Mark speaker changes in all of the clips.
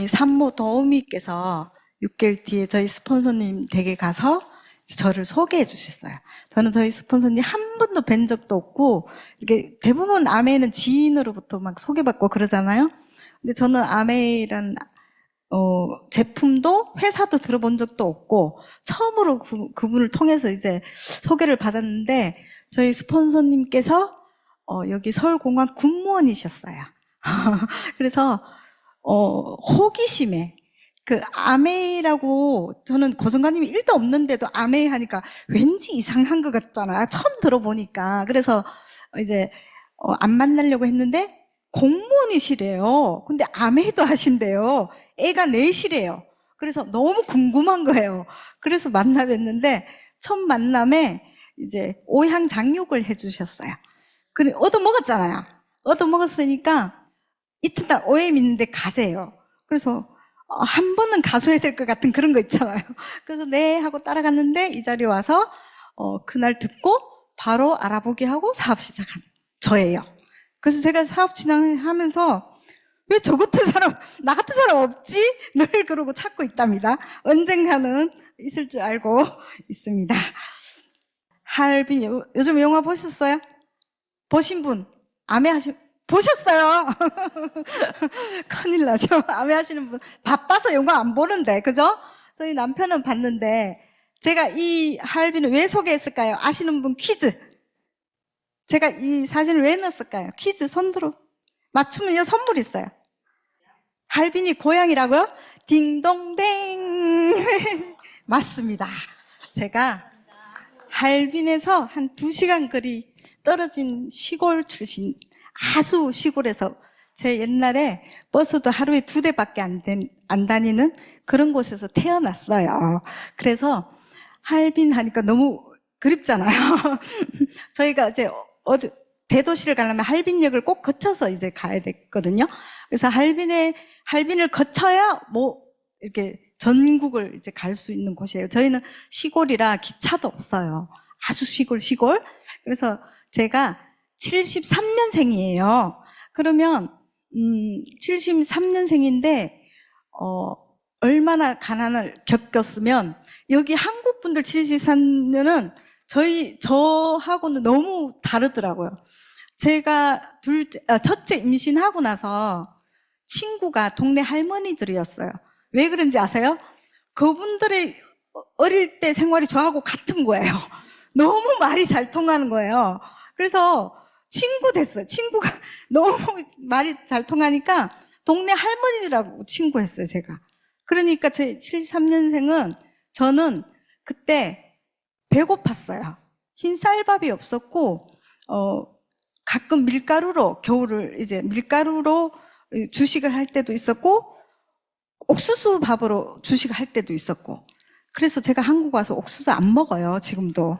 Speaker 1: 저희 산모 도우미께서 6개월 뒤에 저희 스폰서님 댁에 가서 저를 소개해 주셨어요. 저는 저희 스폰서님 한 번도 뵌 적도 없고, 이렇게 대부분 아메이는 지인으로부터 막 소개받고 그러잖아요. 근데 저는 아메이란 제품도 회사도 들어본 적도 없고, 처음으로 그분을 통해서 이제 소개를 받았는데, 저희 스폰서님께서 여기 서울공항 군무원이셨어요. 그래서 호기심에 그 아메이라고, 저는 고정관념이 1도 없는데도 아메이 하니까 왠지 이상한 것 같잖아, 처음 들어보니까. 그래서 이제 안 만나려고 했는데 공무원이시래요. 근데 아메이도 하신대요. 애가 넷이래요. 그래서 너무 궁금한 거예요. 그래서 만나 뵀는데 첫 만남에 이제 오향 장육을 해주셨어요. 그래, 얻어먹었잖아요. 얻어먹었으니까 이튿날 OM 있는데 가재요. 그래서 한 번은 가줘야 될 것 같은 그런 거 있잖아요. 그래서 네 하고 따라갔는데 이 자리에 와서 그날 듣고 바로 알아보기 하고 사업 시작한 저예요. 그래서 제가 사업 진행하면서 왜 저 같은 사람, 나 같은 사람 없지? 늘 그러고 찾고 있답니다. 언젠가는 있을 줄 알고 있습니다. 할빈, 요즘 영화 보셨어요? 보신 분? 보셨어요? 큰일 나죠? 아메 하시는 분. 바빠서 영화 안 보는데, 그죠? 저희 남편은 봤는데, 제가 이 할빈을 왜 소개했을까요? 아시는 분 퀴즈. 제가 이 사진을 왜 넣었을까요? 퀴즈 손들어. 맞추면요, 선물 있어요. 할빈이 고향이라고요? 딩동댕. 맞습니다. 제가 할빈에서 한 2시간 거리 떨어진 시골 출신, 아주 시골에서, 제 옛날에 버스도 하루에 2대밖에 안 다니는 그런 곳에서 태어났어요. 그래서 할빈 하니까 너무 그립잖아요. 저희가 이제 대도시를 가려면 할빈역을 꼭 거쳐서 이제 가야 됐거든요. 그래서 할빈을 거쳐야 이렇게 전국을 이제 갈 수 있는 곳이에요. 저희는 시골이라 기차도 없어요. 아주 시골. 그래서 제가 73년생이에요. 그러면 73년생인데 얼마나 가난을 겪었으면, 여기 한국 분들 73년은 저하고는 너무 다르더라고요. 제가 첫째 임신하고 나서 친구가 동네 할머니들이었어요. 왜 그런지 아세요? 그분들의 어릴 때 생활이 저하고 같은 거예요. 너무 말이 잘 통하는 거예요. 그래서 친구 됐어요. 친구가 너무 말이 잘 통하니까 동네 할머니들하고 친구했어요, 제가. 그러니까 제 73년생은 저는 그때 배고팠어요. 흰 쌀밥이 없었고, 가끔 밀가루로, 겨울을 이제 밀가루로 주식을 할 때도 있었고, 옥수수 밥으로 주식을 할 때도 있었고, 그래서 제가 한국 와서 옥수수 안 먹어요, 지금도.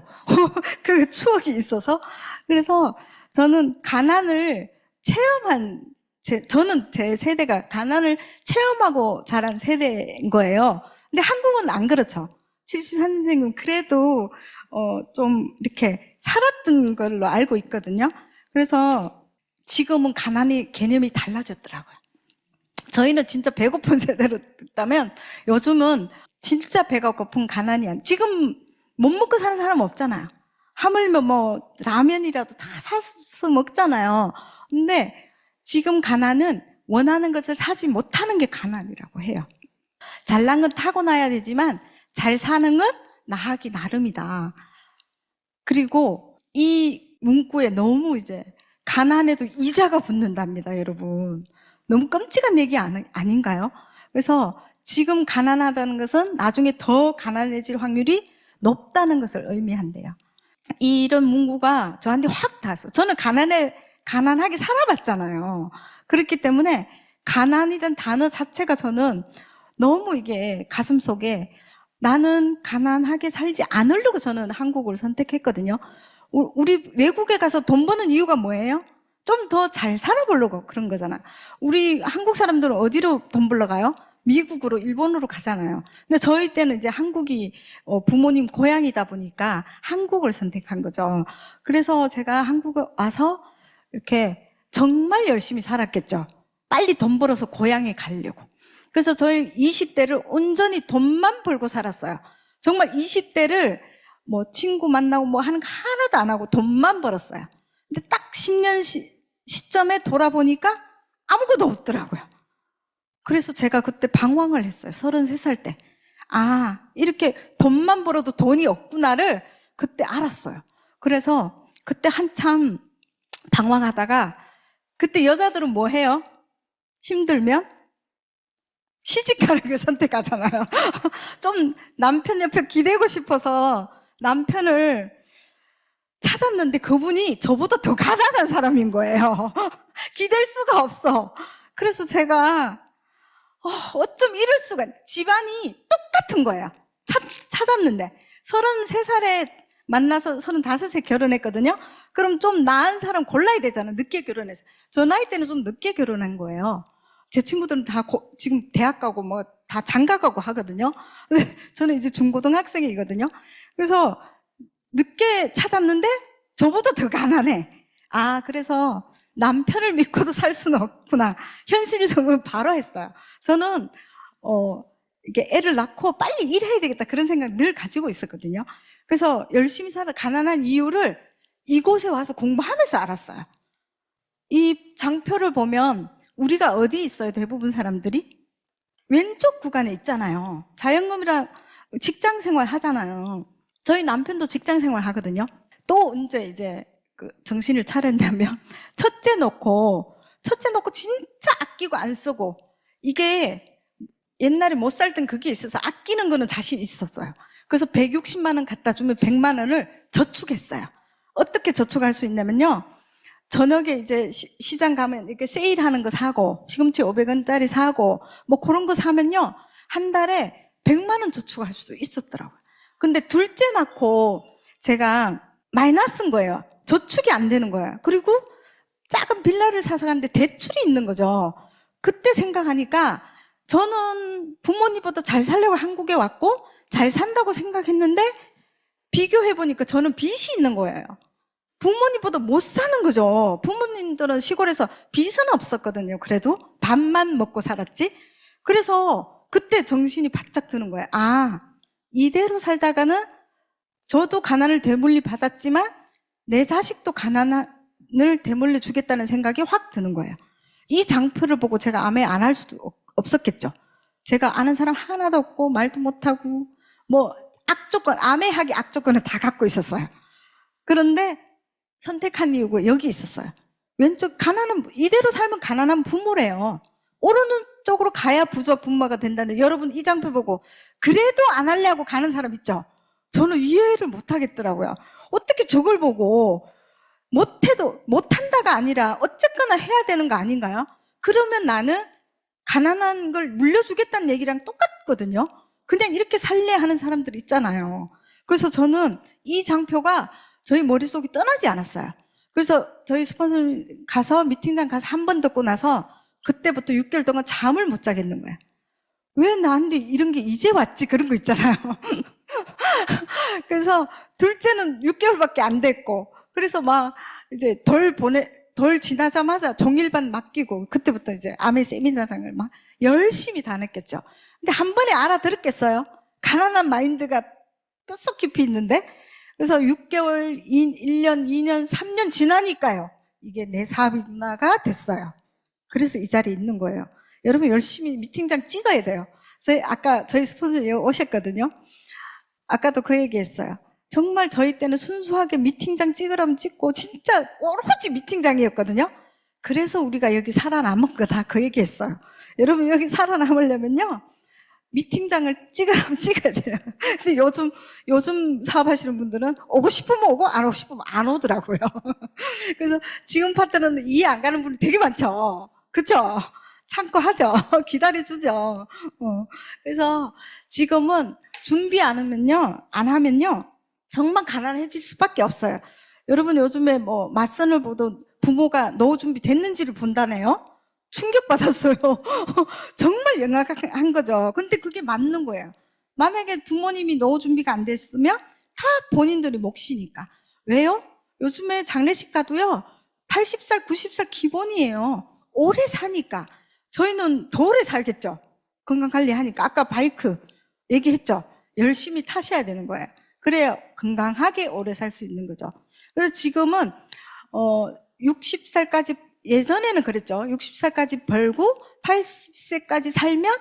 Speaker 1: 그 추억이 있어서. 그래서 저는 가난을 저는 제 세대가 가난을 체험하고 자란 세대인 거예요. 근데 한국은 안 그렇죠. 73년생은 그래도 좀 이렇게 살았던 걸로 알고 있거든요. 그래서 지금은 가난의 개념이 달라졌더라고요. 저희는 진짜 배고픈 세대로 듣다면 요즘은 진짜 배가 고픈 가난이 지금 못 먹고 사는 사람 없잖아요. 하물며 라면이라도 다 사서 먹잖아요. 근데 지금 가난은 원하는 것을 사지 못하는 게 가난이라고 해요. 잘난 건 타고나야 되지만 잘 사는 건 나하기 나름이다. 그리고 이 문구에 너무 이제 가난해도 이자가 붙는답니다, 여러분. 너무 끔찍한 얘기 아닌가요? 그래서 지금 가난하다는 것은 나중에 더 가난해질 확률이 높다는 것을 의미한대요. 이런 문구가 저한테 확 닿았어요. 저는 가난하게 살아봤잖아요. 그렇기 때문에 가난이란 단어 자체가 저는 너무 이게 가슴속에, 나는 가난하게 살지 않으려고 저는 한국을 선택했거든요. 우리 외국에 가서 돈 버는 이유가 뭐예요? 좀 더 잘 살아보려고 그런 거잖아. 우리 한국 사람들은 어디로 돈 벌러 가요? 미국으로, 일본으로 가잖아요. 근데 저희 때는 이제 한국이 부모님 고향이다 보니까 한국을 선택한 거죠. 그래서 제가 한국에 와서 이렇게 정말 열심히 살았겠죠. 빨리 돈 벌어서 고향에 가려고. 그래서 저희 20대를 온전히 돈만 벌고 살았어요. 정말 20대를 뭐 친구 만나고 뭐 하는 거 하나도 안 하고 돈만 벌었어요. 근데 딱 10년 시점에 돌아보니까 아무것도 없더라고요. 그래서 제가 그때 방황을 했어요. 33살 때. 아, 이렇게 돈만 벌어도 돈이 없구나를 그때 알았어요. 그래서 그때 한참 방황하다가, 그때 여자들은 뭐 해요? 힘들면 시집가는 걸 선택하잖아요. 좀 남편 옆에 기대고 싶어서 남편을 찾았는데 그분이 저보다 더 가난한 사람인 거예요. 기댈 수가 없어. 그래서 제가 어쩜 이럴 수가, 집안이 똑같은 거예요. 찾았는데 33살에 만나서 35세 결혼했거든요. 그럼 좀 나은 사람 골라야 되잖아. 늦게 결혼해서. 저 나이 때는 좀 늦게 결혼한 거예요. 제 친구들은 다 지금 대학 가고 뭐 다 장가 가고 하거든요. 저는 이제 중고등학생이거든요. 그래서 늦게 찾았는데 저보다 더 가난해. 아, 그래서 남편을 믿고도 살 수는 없구나. 현실적으로 바로 했어요. 저는 이게 애를 낳고 빨리 일해야 되겠다 그런 생각 늘 가지고 있었거든요. 그래서 열심히 살아 가난한 이유를 이곳에 와서 공부하면서 알았어요. 이 장표를 보면 우리가 어디 있어요? 대부분 사람들이 왼쪽 구간에 있잖아요. 자연금이랑 직장 생활 하잖아요. 저희 남편도 직장 생활 하거든요. 또 언제 이제 정신을 차렸냐면 첫째 놓고 진짜 아끼고 안 쓰고, 이게 옛날에 못 살 땐 그게 있어서 아끼는 거는 자신 있었어요. 그래서 160만 원 갖다 주면 100만 원을 저축했어요. 어떻게 저축할 수 있냐면요, 저녁에 이제 시장 가면 이렇게 세일하는 거 사고, 시금치 500원짜리 사고 뭐 그런 거 사면요 한 달에 100만 원 저축할 수도 있었더라고요. 근데 둘째 낳고 제가 마이너스인 거예요. 저축이 안 되는 거예요. 그리고 작은 빌라를 사서 갔는데 대출이 있는 거죠. 그때 생각하니까 저는 부모님보다 잘 살려고 한국에 왔고 잘 산다고 생각했는데 비교해보니까 저는 빚이 있는 거예요. 부모님보다 못 사는 거죠. 부모님들은 시골에서 빚은 없었거든요. 그래도 밥만 먹고 살았지. 그래서 그때 정신이 바짝 드는 거예요. 아, 이대로 살다가는 저도 가난을 대물리 받았지만 내 자식도 가난을 대물려 주겠다는 생각이 확 드는 거예요. 이 장표를 보고 제가 아메 안 할 수도 없었겠죠. 제가 아는 사람 하나도 없고 말도 못하고 뭐 악조건, 아메하기 악조건을 다 갖고 있었어요. 그런데 선택한 이유가 여기 있었어요. 왼쪽 가난한, 이대로 살면 가난한 부모래요. 오른쪽으로 가야 부자 부모가 된다는데, 여러분 이 장표 보고 그래도 안 하려고 가는 사람 있죠? 저는 이해를 못 하겠더라고요. 어떻게 저걸 보고 못해도 못한다가 아니라 어쨌거나 해야 되는 거 아닌가요? 그러면 나는 가난한 걸 물려주겠다는 얘기랑 똑같거든요. 그냥 이렇게 살래 하는 사람들 있잖아요. 그래서 저는 이 장표가 저희 머릿속이 떠나지 않았어요. 그래서 저희 스폰서님 가서 미팅장 가서 한 번 듣고 나서 그때부터 6개월 동안 잠을 못 자겠는 거예요. 왜 나한테 이런 게 이제 왔지? 그런 거 있잖아요. 그래서 둘째는 6개월밖에 안 됐고, 그래서 막 이제 덜 지나자마자 종일반 맡기고, 그때부터 이제 아메 세미나장을 막 열심히 다녔겠죠. 근데 한 번에 알아들었겠어요? 가난한 마인드가 뼛속 깊이 있는데. 그래서 6개월, 1년, 2년, 3년 지나니까요, 이게 내 사업이구나가 됐어요. 그래서 이 자리에 있는 거예요. 여러분 열심히 미팅장 찍어야 돼요. 아까 저희 스폰서님 오셨거든요. 아까도 그 얘기했어요. 정말 저희 때는 순수하게 미팅장 찍으라면 찍고 진짜 오로지 미팅장이었거든요. 그래서 우리가 여기 살아남은 거다, 그 얘기했어요. 여러분 여기 살아남으려면요, 미팅장을 찍으라면 찍어야 돼요. 근데 요즘 사업하시는 분들은 오고 싶으면 오고 안 오고 싶으면 안 오더라고요. 그래서 지금 파트너는 이해 안 가는 분이 되게 많죠. 그쵸? 참고 하죠. 기다려주죠. 그래서 지금은 준비 안 하면요, 정말 가난해질 수밖에 없어요. 여러분 요즘에 뭐 맞선을 보도 부모가 노후 준비 됐는지를 본다네요. 충격받았어요. 정말 영악한 거죠. 근데 그게 맞는 거예요. 만약에 부모님이 노후 준비가 안 됐으면 다 본인들이 몫이니까. 왜요? 요즘에 장례식 가도요 80살, 90살 기본이에요. 오래 사니까. 저희는 더 오래 살겠죠. 건강관리하니까 아까 바이크 얘기했죠. 열심히 타셔야 되는 거예요. 그래야 건강하게 오래 살 수 있는 거죠. 그래서 지금은 60살까지, 예전에는 그랬죠. 60살까지 벌고 80세까지 살면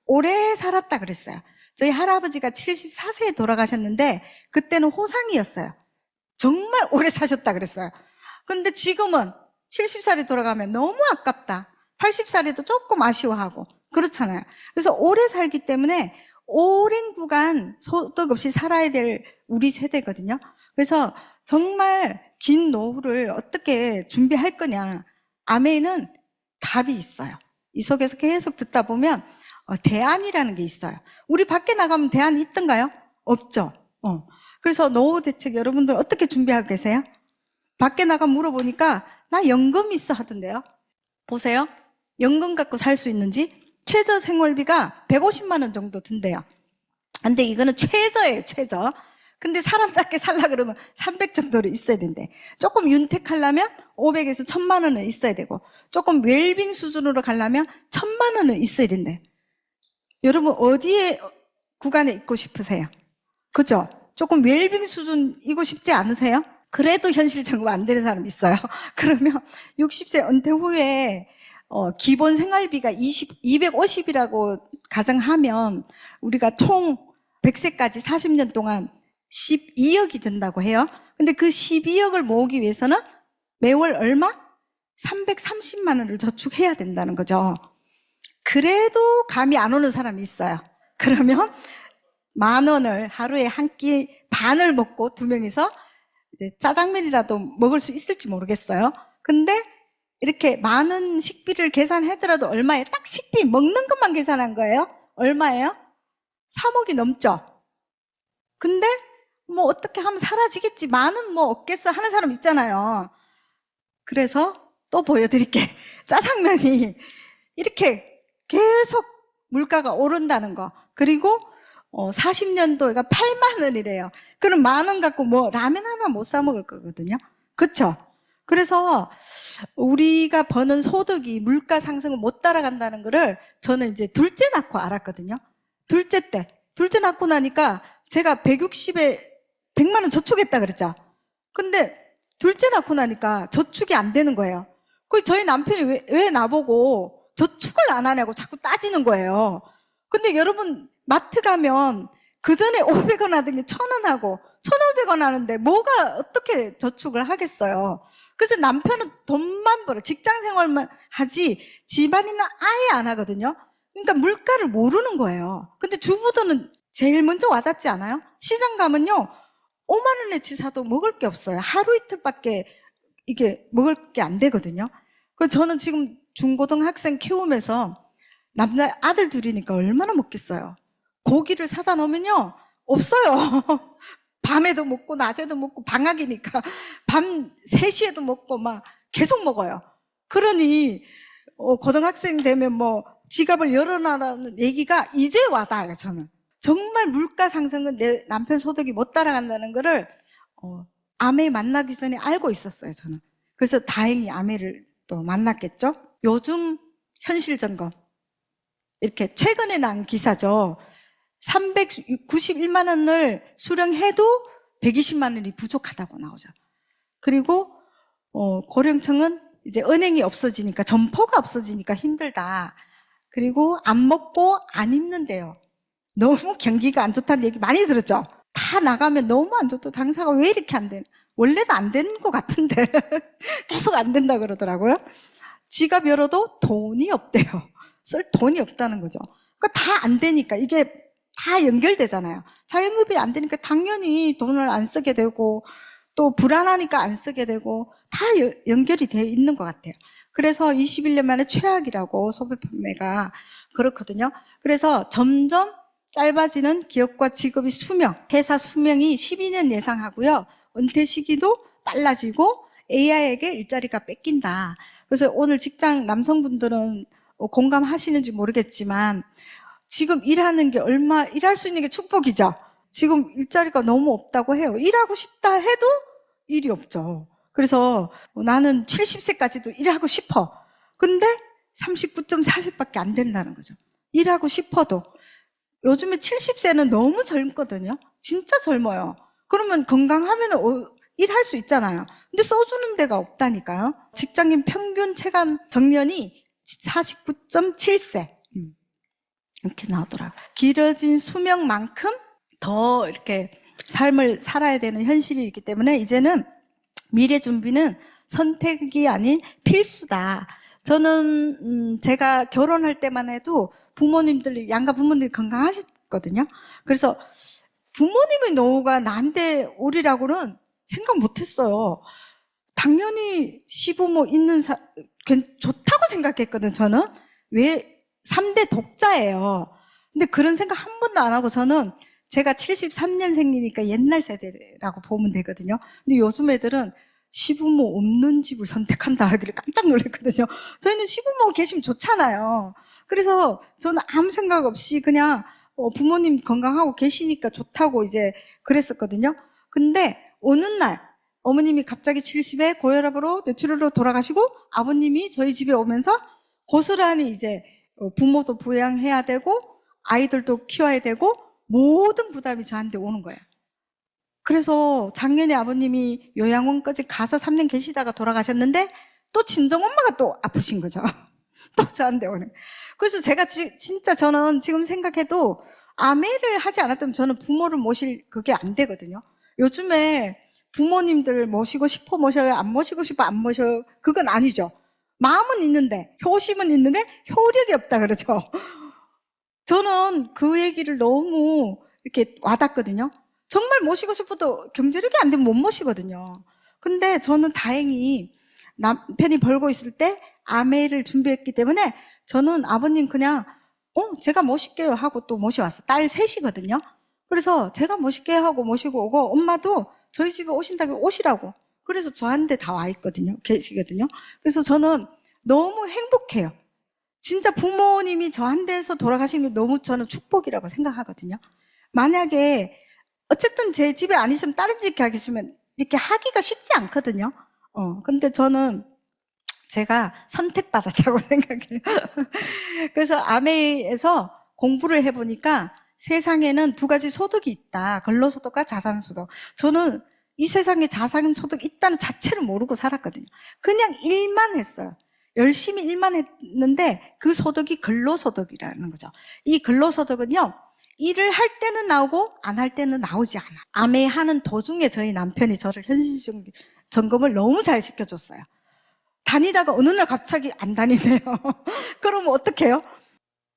Speaker 1: 오래 살았다 그랬어요. 저희 할아버지가 74세에 돌아가셨는데 그때는 호상이었어요. 정말 오래 사셨다 그랬어요. 근데 지금은 70살에 돌아가면 너무 아깝다. 80살에도 조금 아쉬워하고 그렇잖아요. 그래서 오래 살기 때문에 오랜 구간 소득 없이 살아야 될 우리 세대거든요. 그래서 정말 긴 노후를 어떻게 준비할 거냐. 아메는 답이 있어요. 이 속에서 계속 듣다 보면 대안이라는 게 있어요. 우리 밖에 나가면 대안이 있던가요? 없죠. 그래서 노후 대책 여러분들 어떻게 준비하고 계세요? 밖에 나가 물어보니까 나 연금 있어 하던데요. 보세요. 연금 갖고 살 수 있는지. 최저 생활비가 150만 원 정도 든대요. 근데 이거는 최저예요, 최저. 근데 사람답게 살라 그러면 300 정도로 있어야 된대. 조금 윤택하려면 500에서 1000만 원은 있어야 되고, 조금 웰빙 수준으로 가려면 1000만 원은 있어야 된대. 여러분 어디에 구간에 있고 싶으세요? 그죠? 조금 웰빙 수준이고 싶지 않으세요? 그래도 현실적으로 안 되는 사람 있어요. 그러면 60세 은퇴 후에 기본 생활비가 250이라고 가정하면 우리가 총 100세까지 40년 동안 12억이 든다고 해요. 근데 그 12억을 모으기 위해서는 매월 얼마? 330만 원을 저축해야 된다는 거죠. 그래도 감이 안 오는 사람이 있어요. 그러면 10,000원을 하루에 한 끼 반을 먹고 두 명이서 짜장면이라도 먹을 수 있을지 모르겠어요. 근데 이렇게 많은 식비를 계산하더라도 얼마예요? 딱 식비 먹는 것만 계산한 거예요. 얼마예요? 3억이 넘죠. 근데 뭐 어떻게 하면 사라지겠지, 많은 뭐 없겠어 하는 사람 있잖아요. 그래서 또 보여드릴게. 짜장면이 이렇게 계속 물가가 오른다는 거. 그리고 40년도에가 8만 원이래요. 그럼 10,000원 갖고 뭐 라면 하나 못 사 먹을 거거든요. 그렇죠? 그래서 우리가 버는 소득이 물가 상승을 못 따라간다는 거를 저는 이제 둘째 낳고 알았거든요. 둘째 낳고 나니까 제가 160에 100만 원 저축했다 그랬죠. 근데 둘째 낳고 나니까 저축이 안 되는 거예요. 그 저희 남편이 왜 나보고 저축을 안 하냐고 자꾸 따지는 거예요. 근데 여러분 마트 가면 그 전에 500원 하던 게 1,000원 하고 1,500원 하는데 뭐가 어떻게 저축을 하겠어요. 그래서 남편은 돈만 벌어, 직장 생활만 하지 집안일은 아예 안 하거든요. 그러니까 물가를 모르는 거예요. 근데 주부들은 제일 먼저 와닿지 않아요? 시장 가면요 5만 원어치 사도 먹을 게 없어요. 하루 이틀밖에 이게 먹을 게 안 되거든요. 그래서 저는 지금 중고등학생 키우면서 남자 아들 둘이니까 얼마나 먹겠어요. 고기를 사다 놓으면요 없어요. 밤에도 먹고 낮에도 먹고 방학이니까 밤 3시에도 먹고 막 계속 먹어요. 그러니 고등학생 되면 뭐 지갑을 열어놔라는 얘기가 이제 와닿아요. 저는 정말 물가 상승은 내 남편 소득이 못 따라간다는 거를 아메 만나기 전에 알고 있었어요. 저는 그래서 다행히 아메를 또 만났겠죠. 요즘 현실 점검 이렇게 최근에 난 기사죠. 391만 원을 수령해도 120만 원이 부족하다고 나오죠. 그리고 고령층은 이제 은행이 없어지니까, 점포가 없어지니까 힘들다. 그리고 안 먹고 안 입는데요. 너무 경기가 안 좋다는 얘기 많이 들었죠. 다 나가면 너무 안 좋다. 장사가 왜 이렇게 안 되나? 원래도 안 되는 것 같은데 계속 안 된다 그러더라고요. 지갑 열어도 돈이 없대요. 쓸 돈이 없다는 거죠. 그러니까 다 안 되니까 이게 다 연결되잖아요. 자영업이 안 되니까 당연히 돈을 안 쓰게 되고 또 불안하니까 안 쓰게 되고 다 연결이 되어 있는 것 같아요. 그래서 21년 만에 최악이라고 소비 판매가 그렇거든요. 그래서 점점 짧아지는 기업과 직업의 수명, 회사 수명이 12년 예상하고요. 은퇴 시기도 빨라지고 AI에게 일자리가 뺏긴다. 그래서 오늘 직장 남성분들은 공감하시는지 모르겠지만 지금 일하는 게 일할 수 있는 게 축복이죠. 지금 일자리가 너무 없다고 해요. 일하고 싶다 해도 일이 없죠. 그래서 나는 70세까지도 일하고 싶어. 근데 39.4세밖에 안 된다는 거죠. 일하고 싶어도. 요즘에 70세는 너무 젊거든요. 진짜 젊어요. 그러면 건강하면 일할 수 있잖아요. 근데 써주는 데가 없다니까요. 직장인 평균 체감 정년이 49.7세. 이렇게 나오더라고요. 길어진 수명만큼 더 이렇게 삶을 살아야 되는 현실이 있기 때문에 이제는 미래 준비는 선택이 아닌 필수다. 저는 제가 결혼할 때만 해도 부모님들이, 양가 부모님들이 건강하셨거든요. 그래서 부모님의 노후가 나한테 오리라고는 생각 못했어요. 당연히 시부모 있는 좋다고 생각했거든, 저는. 왜? 3대 독자예요. 근데 그런 생각 한 번도 안 하고 저는 제가 73년생이니까 옛날 세대라고 보면 되거든요. 근데 요즘 애들은 시부모 없는 집을 선택한다 하기를 깜짝 놀랐거든요. 저희는 시부모 계시면 좋잖아요. 그래서 저는 아무 생각 없이 그냥 부모님 건강하고 계시니까 좋다고 이제 그랬었거든요. 근데 어느 날 어머님이 갑자기 70에 고혈압으로 뇌출혈로 돌아가시고 아버님이 저희 집에 오면서 고스란히 이제 부모도 부양해야 되고 아이들도 키워야 되고 모든 부담이 저한테 오는 거예요. 그래서 작년에 아버님이 요양원까지 가서 3년 계시다가 돌아가셨는데 또 친정엄마가 또 아프신 거죠. 또 저한테 오는. 그래서 제가 진짜 저는 지금 생각해도 아메를 하지 않았다면 저는 부모를 모실 그게 안 되거든요. 요즘에 부모님들 모시고 싶어 모셔요? 안 모시고 싶어 안 모셔요? 그건 아니죠. 마음은 있는데, 효심은 있는데 효력이 없다 그러죠. 저는 그 얘기를 너무 이렇게 와닿거든요. 정말 모시고 싶어도 경제력이 안 되면 못 모시거든요. 근데 저는 다행히 남편이 벌고 있을 때 아메를 준비했기 때문에 저는 아버님 그냥 제가 모실게요 하고 또 모셔왔어. 딸 셋이거든요. 그래서 제가 모실게요 하고 모시고 오고 엄마도 저희 집에 오신다고 오시라고. 그래서 저한테 다 와 있거든요. 계시거든요. 그래서 저는 너무 행복해요. 진짜 부모님이 저한테서 돌아가신 게 너무 저는 축복이라고 생각하거든요. 만약에 어쨌든 제 집에 아니시면 다른 집 가 계시면 이렇게 하기가 쉽지 않거든요. 근데 저는 제가 선택받았다고 생각해요. 그래서 아메에서 공부를 해보니까 세상에는 두 가지 소득이 있다. 근로소득과 자산소득. 저는 이 세상에 자산소득 있다는 자체를 모르고 살았거든요. 그냥 일만 했어요. 열심히 일만 했는데 그 소득이 근로소득이라는 거죠. 이 근로소득은요, 일을 할 때는 나오고 안 할 때는 나오지 않아. 아메하는 도중에 저희 남편이 저를 현실 점검을 너무 잘 시켜줬어요. 다니다가 어느 날 갑자기 안 다니네요. 그러면 어떡해요?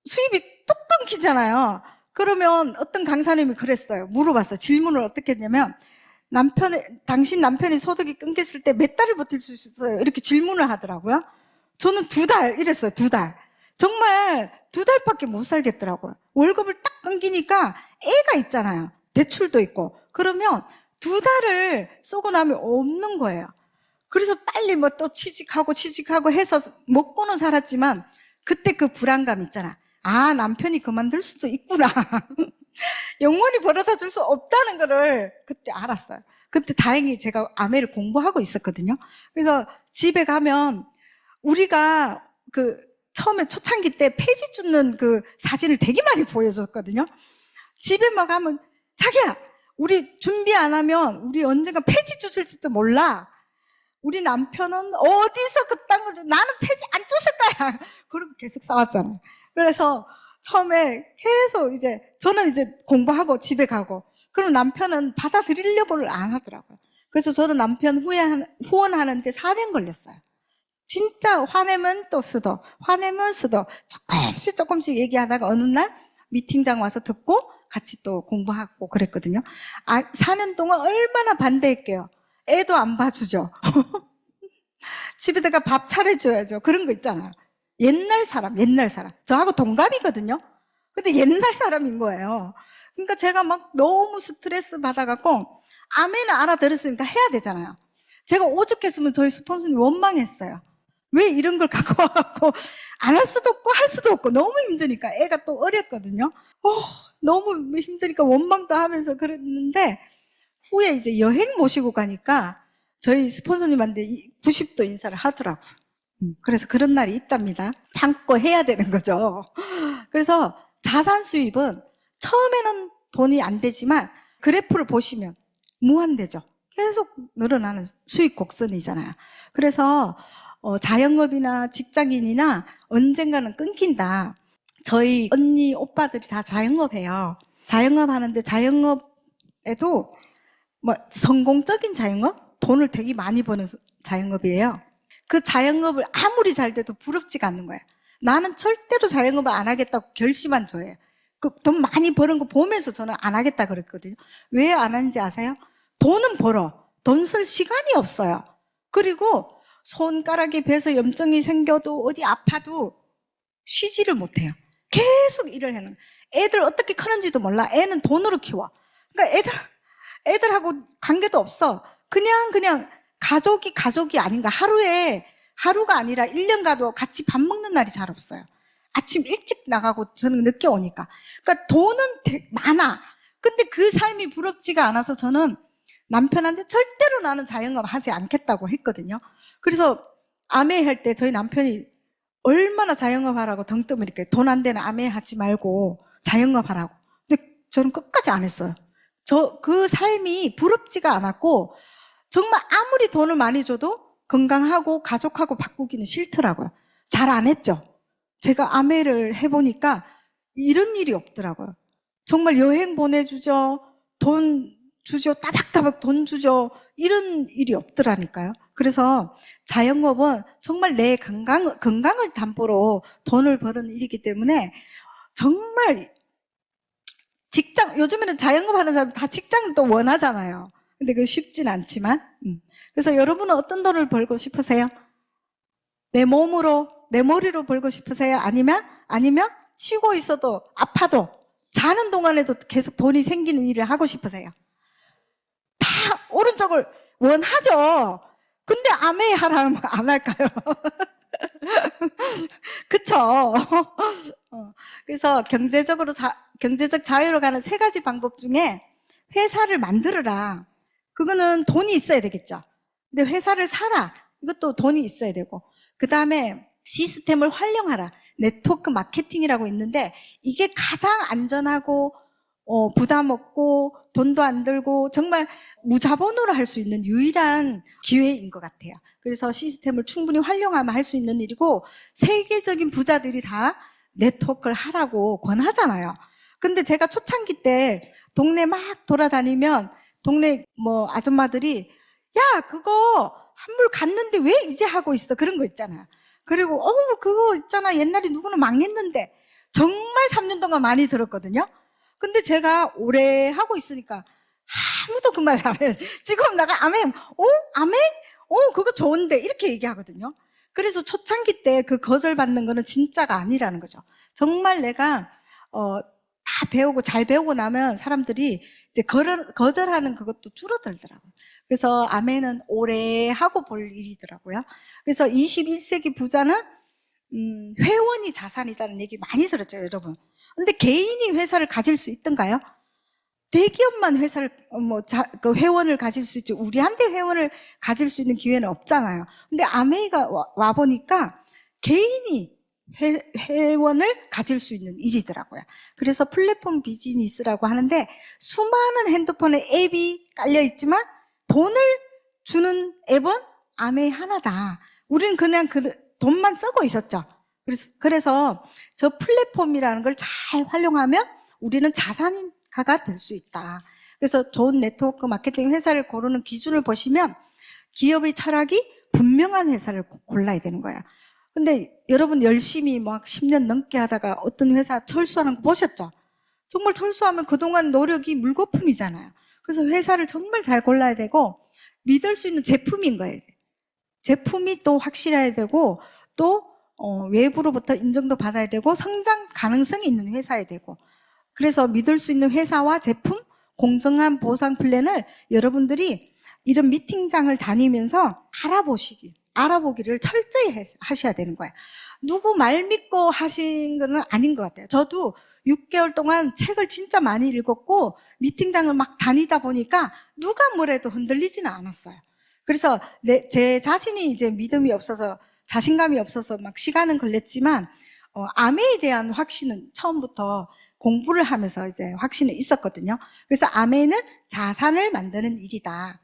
Speaker 1: 수입이 뚝 끊기잖아요. 그러면 어떤 강사님이 그랬어요. 물어봤어요. 질문을 어떻게 했냐면 당신 남편이 소득이 끊겼을 때 몇 달을 버틸 수 있어요? 이렇게 질문을 하더라고요. 저는 2달 이랬어요. 2달. 정말 2달밖에 못 살겠더라고요. 월급을 딱 끊기니까 애가 있잖아요. 대출도 있고. 그러면 2달을 쓰고 나면 없는 거예요. 그래서 빨리 뭐 또 취직하고 해서 먹고는 살았지만 그때 그 불안감 있잖아. 아, 남편이 그만둘 수도 있구나. 영원히 벌어다 줄 수 없다는 거를 그때 알았어요. 그때 다행히 제가 아메를 공부하고 있었거든요. 그래서 집에 가면 우리가 처음에 초창기 때 폐지 줍는 그 사진을 되게 많이 보여줬거든요. 집에 막 가면 자기야, 우리 준비 안 하면 우리 언젠가 폐지 주실지도 몰라. 우리 남편은 어디서 그딴 걸 줘? 나는 폐지 안 줬을 거야. 그러고 계속 싸웠잖아요. 그래서 처음에 계속 저는 공부하고 집에 가고, 그럼 남편은 받아들이려고를 안 하더라고요. 그래서 저는 남편 후원하는데 4년 걸렸어요. 진짜 화내면 또 쓰도, 화내면 쓰도, 조금씩 얘기하다가 어느 날 미팅장 와서 듣고 같이 또 공부하고 그랬거든요. 4년 동안 얼마나 반대했게요. 애도 안 봐주죠. 집에다가 밥 차려줘야죠. 그런 거 있잖아요. 옛날 사람. 저하고 동갑이거든요. 근데 옛날 사람인 거예요. 그러니까 제가 막 너무 스트레스 받아갖고, 아멘을 알아들었으니까 해야 되잖아요. 제가 오죽했으면 저희 스폰서님 원망했어요. 왜 이런 걸 갖고 와갖고, 안 할 수도 없고, 할 수도 없고, 너무 힘드니까. 애가 또 어렸거든요. 너무 힘드니까 원망도 하면서 그랬는데, 후에 여행 모시고 가니까, 저희 스폰서님한테 90도 인사를 하더라고요. 그래서 그런 날이 있답니다. 참고 해야 되는 거죠. 그래서 자산 수입은 처음에는 돈이 안 되지만 그래프를 보시면 무한대죠. 계속 늘어나는 수익 곡선이잖아요. 그래서 자영업이나 직장인이나 언젠가는 끊긴다. 저희 언니 오빠들이 다 자영업해요. 자영업 하는데 자영업에도 뭐 성공적인 자영업, 돈을 되게 많이 버는 자영업이에요. 그 자영업을 아무리 잘 돼도 부럽지가 않는 거예요. 나는 절대로 자영업을 안 하겠다고 결심한 저예요. 그 돈 많이 버는 거 보면서 저는 안 하겠다 그랬거든요. 왜 안 하는지 아세요? 돈은 벌어. 돈 쓸 시간이 없어요. 그리고 손가락에 배서 염증이 생겨도 어디 아파도 쉬지를 못해요. 계속 일을 해는 거예요. 애들 어떻게 크는지도 몰라. 애는 돈으로 키워. 그러니까 애들하고 관계도 없어. 그냥 가족이 아닌가. 하루가 아니라 1년 가도 같이 밥 먹는 날이 잘 없어요. 아침 일찍 나가고 저는 늦게 오니까. 그러니까 돈은 많아. 근데 그 삶이 부럽지가 않아서 저는 남편한테 절대로 나는 자영업 하지 않겠다고 했거든요. 그래서 아메 할 때 저희 남편이 얼마나 자영업 하라고 덩뜸을 이렇게 돈 안 되는 아메 하지 말고 자영업 하라고. 근데 저는 끝까지 안 했어요. 그 삶이 부럽지가 않았고 정말 아무리 돈을 많이 줘도 건강하고 가족하고 바꾸기는 싫더라고요. 잘 안 했죠. 제가 아메를 해보니까 이런 일이 없더라고요. 정말 여행 보내주죠. 돈 주죠. 따박따박 돈 주죠. 이런 일이 없더라니까요. 그래서 자영업은 정말 내 건강을 담보로 돈을 버는 일이기 때문에 정말 요즘에는 자영업 하는 사람 다 직장을 또 원하잖아요. 근데 그게 쉽진 않지만. 그래서 여러분은 어떤 돈을 벌고 싶으세요? 내 몸으로, 내 머리로 벌고 싶으세요? 아니면 쉬고 있어도 아파도 자는 동안에도 계속 돈이 생기는 일을 하고 싶으세요? 다 오른쪽을 원하죠. 근데 아메 하라면 안 할까요? 그쵸? 그래서 경제적 자유로 가는 3가지 방법 중에 회사를 만들어라. 그거는 돈이 있어야 되겠죠. 근데 회사를 사라. 이것도 돈이 있어야 되고. 그 다음에 시스템을 활용하라. 네트워크 마케팅이라고 있는데 이게 가장 안전하고 부담 없고 돈도 안 들고 정말 무자본으로 할 수 있는 유일한 기회인 것 같아요. 그래서 시스템을 충분히 활용하면 할 수 있는 일이고 세계적인 부자들이 다 네트워크를 하라고 권하잖아요. 근데 제가 초창기 때 동네 막 돌아다니면 동네 아줌마들이 야 그거 환불 갔는데 왜 이제 하고 있어? 그런 거 있잖아요. 그리고 그거 있잖아 옛날에 누구는 망했는데 정말 3년 동안 많이 들었거든요. 근데 제가 오래 하고 있으니까 아무도 그 말 안 해요. 지금 나가 아멘, 아멘? 그거 좋은데 이렇게 얘기하거든요. 그래서 초창기 때 그 거절받는 거는 진짜가 아니라는 거죠. 정말 내가 다 배우고 잘 배우고 나면 사람들이 이제 거절하는 그것도 줄어들더라고요. 그래서 아멘은 오래 하고 볼 일이더라고요. 그래서 21세기 부자는 회원이 자산이라는 얘기 많이 들었죠, 여러분. 근데 개인이 회사를 가질 수 있던가요? 대기업만 회사를 그 회원을 가질 수 있지 우리한테 회원을 가질 수 있는 기회는 없잖아요. 근데 아메이가 와 보니까 개인이 회원을 가질 수 있는 일이더라고요. 그래서 플랫폼 비즈니스라고 하는데 수많은 핸드폰에 앱이 깔려 있지만 돈을 주는 앱은 아메이 하나다. 우리는 그냥 그 돈만 쓰고 있었죠. 그래서 저 플랫폼이라는 걸 잘 활용하면 우리는 자산가가 될 수 있다. 그래서 좋은 네트워크 마케팅 회사를 고르는 기준을 보시면 기업의 철학이 분명한 회사를 골라야 되는 거예요. 근데 여러분 열심히 막 10년 넘게 하다가 어떤 회사 철수하는 거 보셨죠? 정말 철수하면 그동안 노력이 물거품이잖아요. 그래서 회사를 정말 잘 골라야 되고 믿을 수 있는 제품인 거예요. 제품이 또 확실해야 되고 또 외부로부터 인정도 받아야 되고 성장 가능성이 있는 회사야 되고 그래서 믿을 수 있는 회사와 제품, 공정한 보상 플랜을 여러분들이 이런 미팅장을 다니면서 알아보기를 철저히 하셔야 되는 거예요. 누구 말 믿고 하신 거는 아닌 것 같아요. 저도 6개월 동안 책을 진짜 많이 읽었고 미팅장을 막 다니다 보니까 누가 뭐래도 흔들리지는 않았어요. 그래서 제 자신이 이제 믿음이 없어서 자신감이 없어서 막 시간은 걸렸지만 아메에 대한 확신은 처음부터 공부를 하면서 이제 확신이 있었거든요. 그래서 아메는 자산을 만드는 일이다.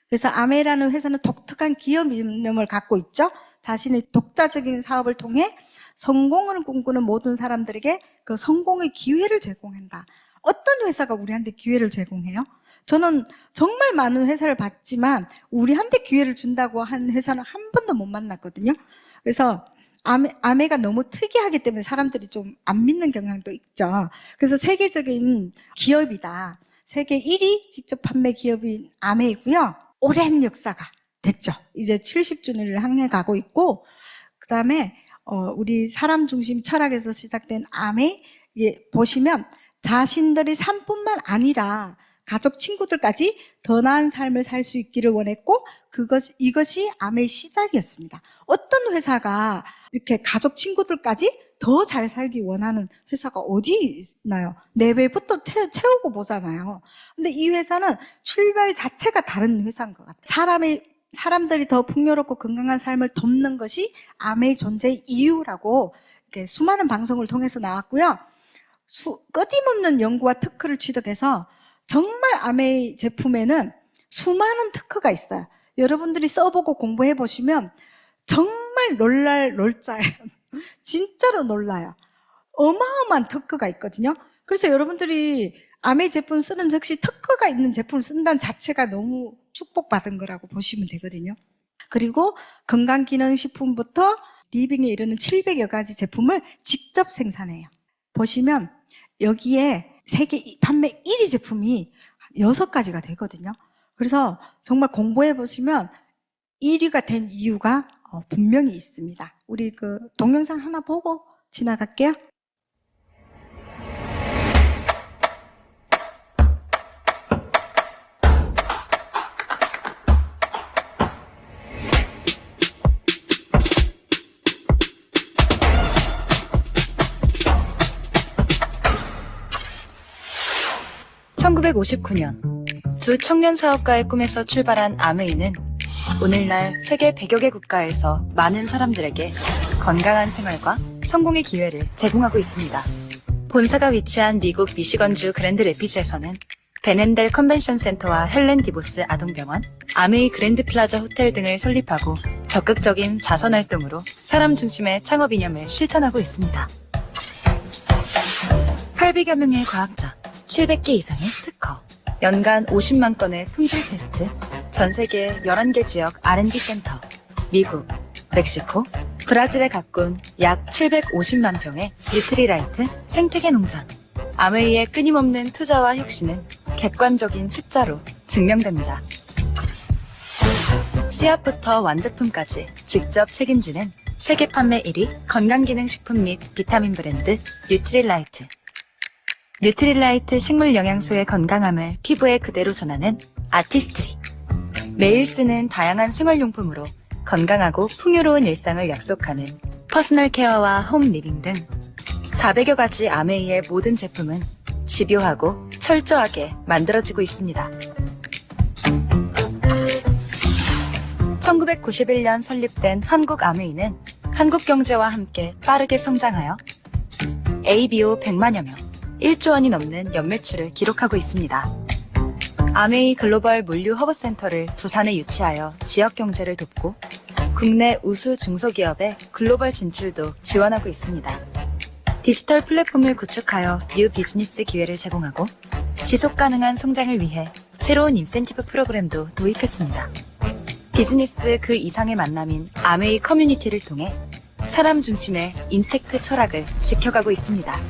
Speaker 1: 그래서 아메라는 회사는 독특한 기업 이름을 갖고 있죠. 자신의 독자적인 사업을 통해 성공을 꿈꾸는 모든 사람들에게 그 성공의 기회를 제공한다. 어떤 회사가 우리한테 기회를 제공해요? 저는 정말 많은 회사를 봤지만 우리한테 기회를 준다고 한 회사는 한 번도 못 만났거든요. 그래서 아메가 너무 특이하기 때문에 사람들이 좀 안 믿는 경향도 있죠. 그래서 세계적인 기업이다. 세계 1위 직접 판매 기업인 아메이고요. 오랜 역사가 됐죠. 이제 70주년을 향해 가고 있고, 그 다음에 우리 사람 중심 철학에서 시작된 아메 보시면 자신들의 삶뿐만 아니라 가족 친구들까지 더 나은 삶을 살 수 있기를 원했고 이것이 아메의 시작이었습니다. 어떤 회사가 이렇게 가족 친구들까지 더 잘 살기 원하는 회사가 어디 있나요? 내외부터 채우고 보잖아요. 근데 이 회사는 출발 자체가 다른 회사인 것 같아요. 사람들이 더 풍요롭고 건강한 삶을 돕는 것이 아메의 존재의 이유라고 이렇게 수많은 방송을 통해서 나왔고요. 끊임없는 연구와 특허를 취득해서 정말 아메이 제품에는 수많은 특허가 있어요. 여러분들이 써보고 공부해 보시면 정말 놀자예요. 진짜로 놀라요. 어마어마한 특허가 있거든요. 그래서 여러분들이 아메이 제품 쓰는 즉시 특허가 있는 제품을 쓴다는 자체가 너무 축복받은 거라고 보시면 되거든요. 그리고 건강기능식품부터 리빙에 이르는 700여 가지 제품을 직접 생산해요. 보시면 여기에 세계 판매 1위 제품이 6가지가 되거든요. 그래서 정말 공부해 보시면 1위가 된 이유가 분명히 있습니다. 우리 그 동영상 하나 보고 지나갈게요.
Speaker 2: (1959년) 두 청년 사업가의 꿈에서 출발한 아메이는 오늘날 세계 100여 개 국가에서 많은 사람들에게 건강한 생활과 성공의 기회를 제공하고 있습니다. 본사가 위치한 미국 미시건주 그랜드 레피즈에서는 베넨델 컨벤션 센터와 헬렌 디보스 아동병원, 아메이 그랜드 플라자 호텔 등을 설립하고 적극적인 자선 활동으로 사람 중심의 창업 이념을 실천하고 있습니다. 800여 명의 과학자, 700개 이상의 특허, 연간 50만 건의 품질 테스트, 전 세계 11개 지역 R&D 센터, 미국, 멕시코, 브라질에 가꾼 약 750만 평의 뉴트리라이트 생태계 농장. 아메이의 끊임없는 투자와 혁신은 객관적인 숫자로 증명됩니다. 씨앗부터 완제품까지 직접 책임지는 세계 판매 1위 건강기능식품 및 비타민 브랜드 뉴트리라이트. 뉴트리라이트 식물 영양소의 건강함을 피부에 그대로 전하는 아티스트리. 매일 쓰는 다양한 생활용품으로 건강하고 풍요로운 일상을 약속하는 퍼스널 케어와 홈 리빙 등 400여 가지 아메이의 모든 제품은 집요하고 철저하게 만들어지고 있습니다. 1991년 설립된 한국 아메이는 한국 경제와 함께 빠르게 성장하여 ABO 100만여 명, 1조 원이 넘는 연매출을 기록하고 있습니다. 아메이 글로벌 물류 허브센터를 부산에 유치하여 지역 경제를 돕고 국내 우수 중소기업의 글로벌 진출도 지원하고 있습니다. 디지털 플랫폼을 구축하여 뉴 비즈니스 기회를 제공하고 지속 가능한 성장을 위해 새로운 인센티브 프로그램도 도입했습니다. 비즈니스 그 이상의 만남인 아메이 커뮤니티를 통해 사람 중심의 인텍트 철학을 지켜가고 있습니다.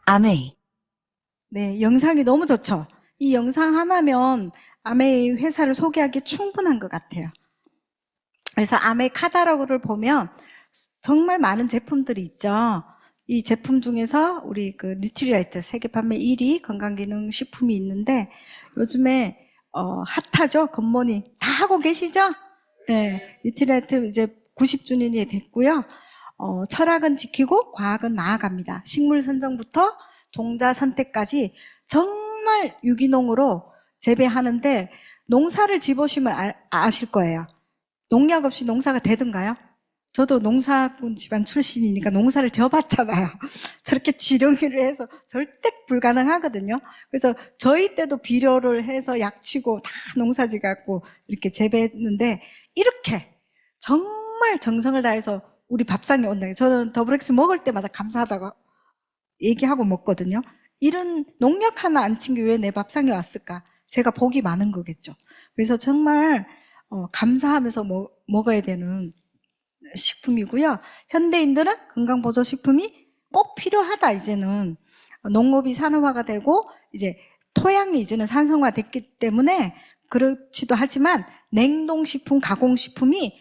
Speaker 2: 아메이.
Speaker 1: 네, 영상이 너무 좋죠. 이 영상 하나면 아메이 회사를 소개하기 충분한 것 같아요. 그래서 아메이 카탈로그를 보면 정말 많은 제품들이 있죠. 이 제품 중에서 우리 그 뉴트리라이트 세계 판매 1위 건강기능 식품이 있는데 요즘에 핫하죠. 굿모닝 다 하고 계시죠? 네, 뉴트리라이트 이제 90주년이 됐고요. 철학은 지키고 과학은 나아갑니다. 식물 선정부터 종자 선택까지 정말 유기농으로 재배하는데 농사를 지보시면 아실 거예요. 농약 없이 농사가 되던가요? 저도 농사꾼 집안 출신이니까 농사를 져봤잖아요. 저렇게 지렁이를 해서 절대 불가능하거든요. 그래서 저희 때도 비료를 해서 약치고 다 농사지 갖고 이렇게 재배했는데 이렇게 정말 정성을 다해서 우리 밥상에 온다. 저는 더블엑스 먹을 때마다 감사하다고 얘기하고 먹거든요. 이런 농약 하나 안 친 게 왜 내 밥상에 왔을까? 제가 복이 많은 거겠죠. 그래서 정말 감사하면서 먹어야 되는 식품이고요. 현대인들은 건강보조식품이 꼭 필요하다. 이제는 농업이 산업화가 되고 이제 토양이 이제는 산성화됐기 때문에 그렇지도 하지만 냉동식품, 가공식품이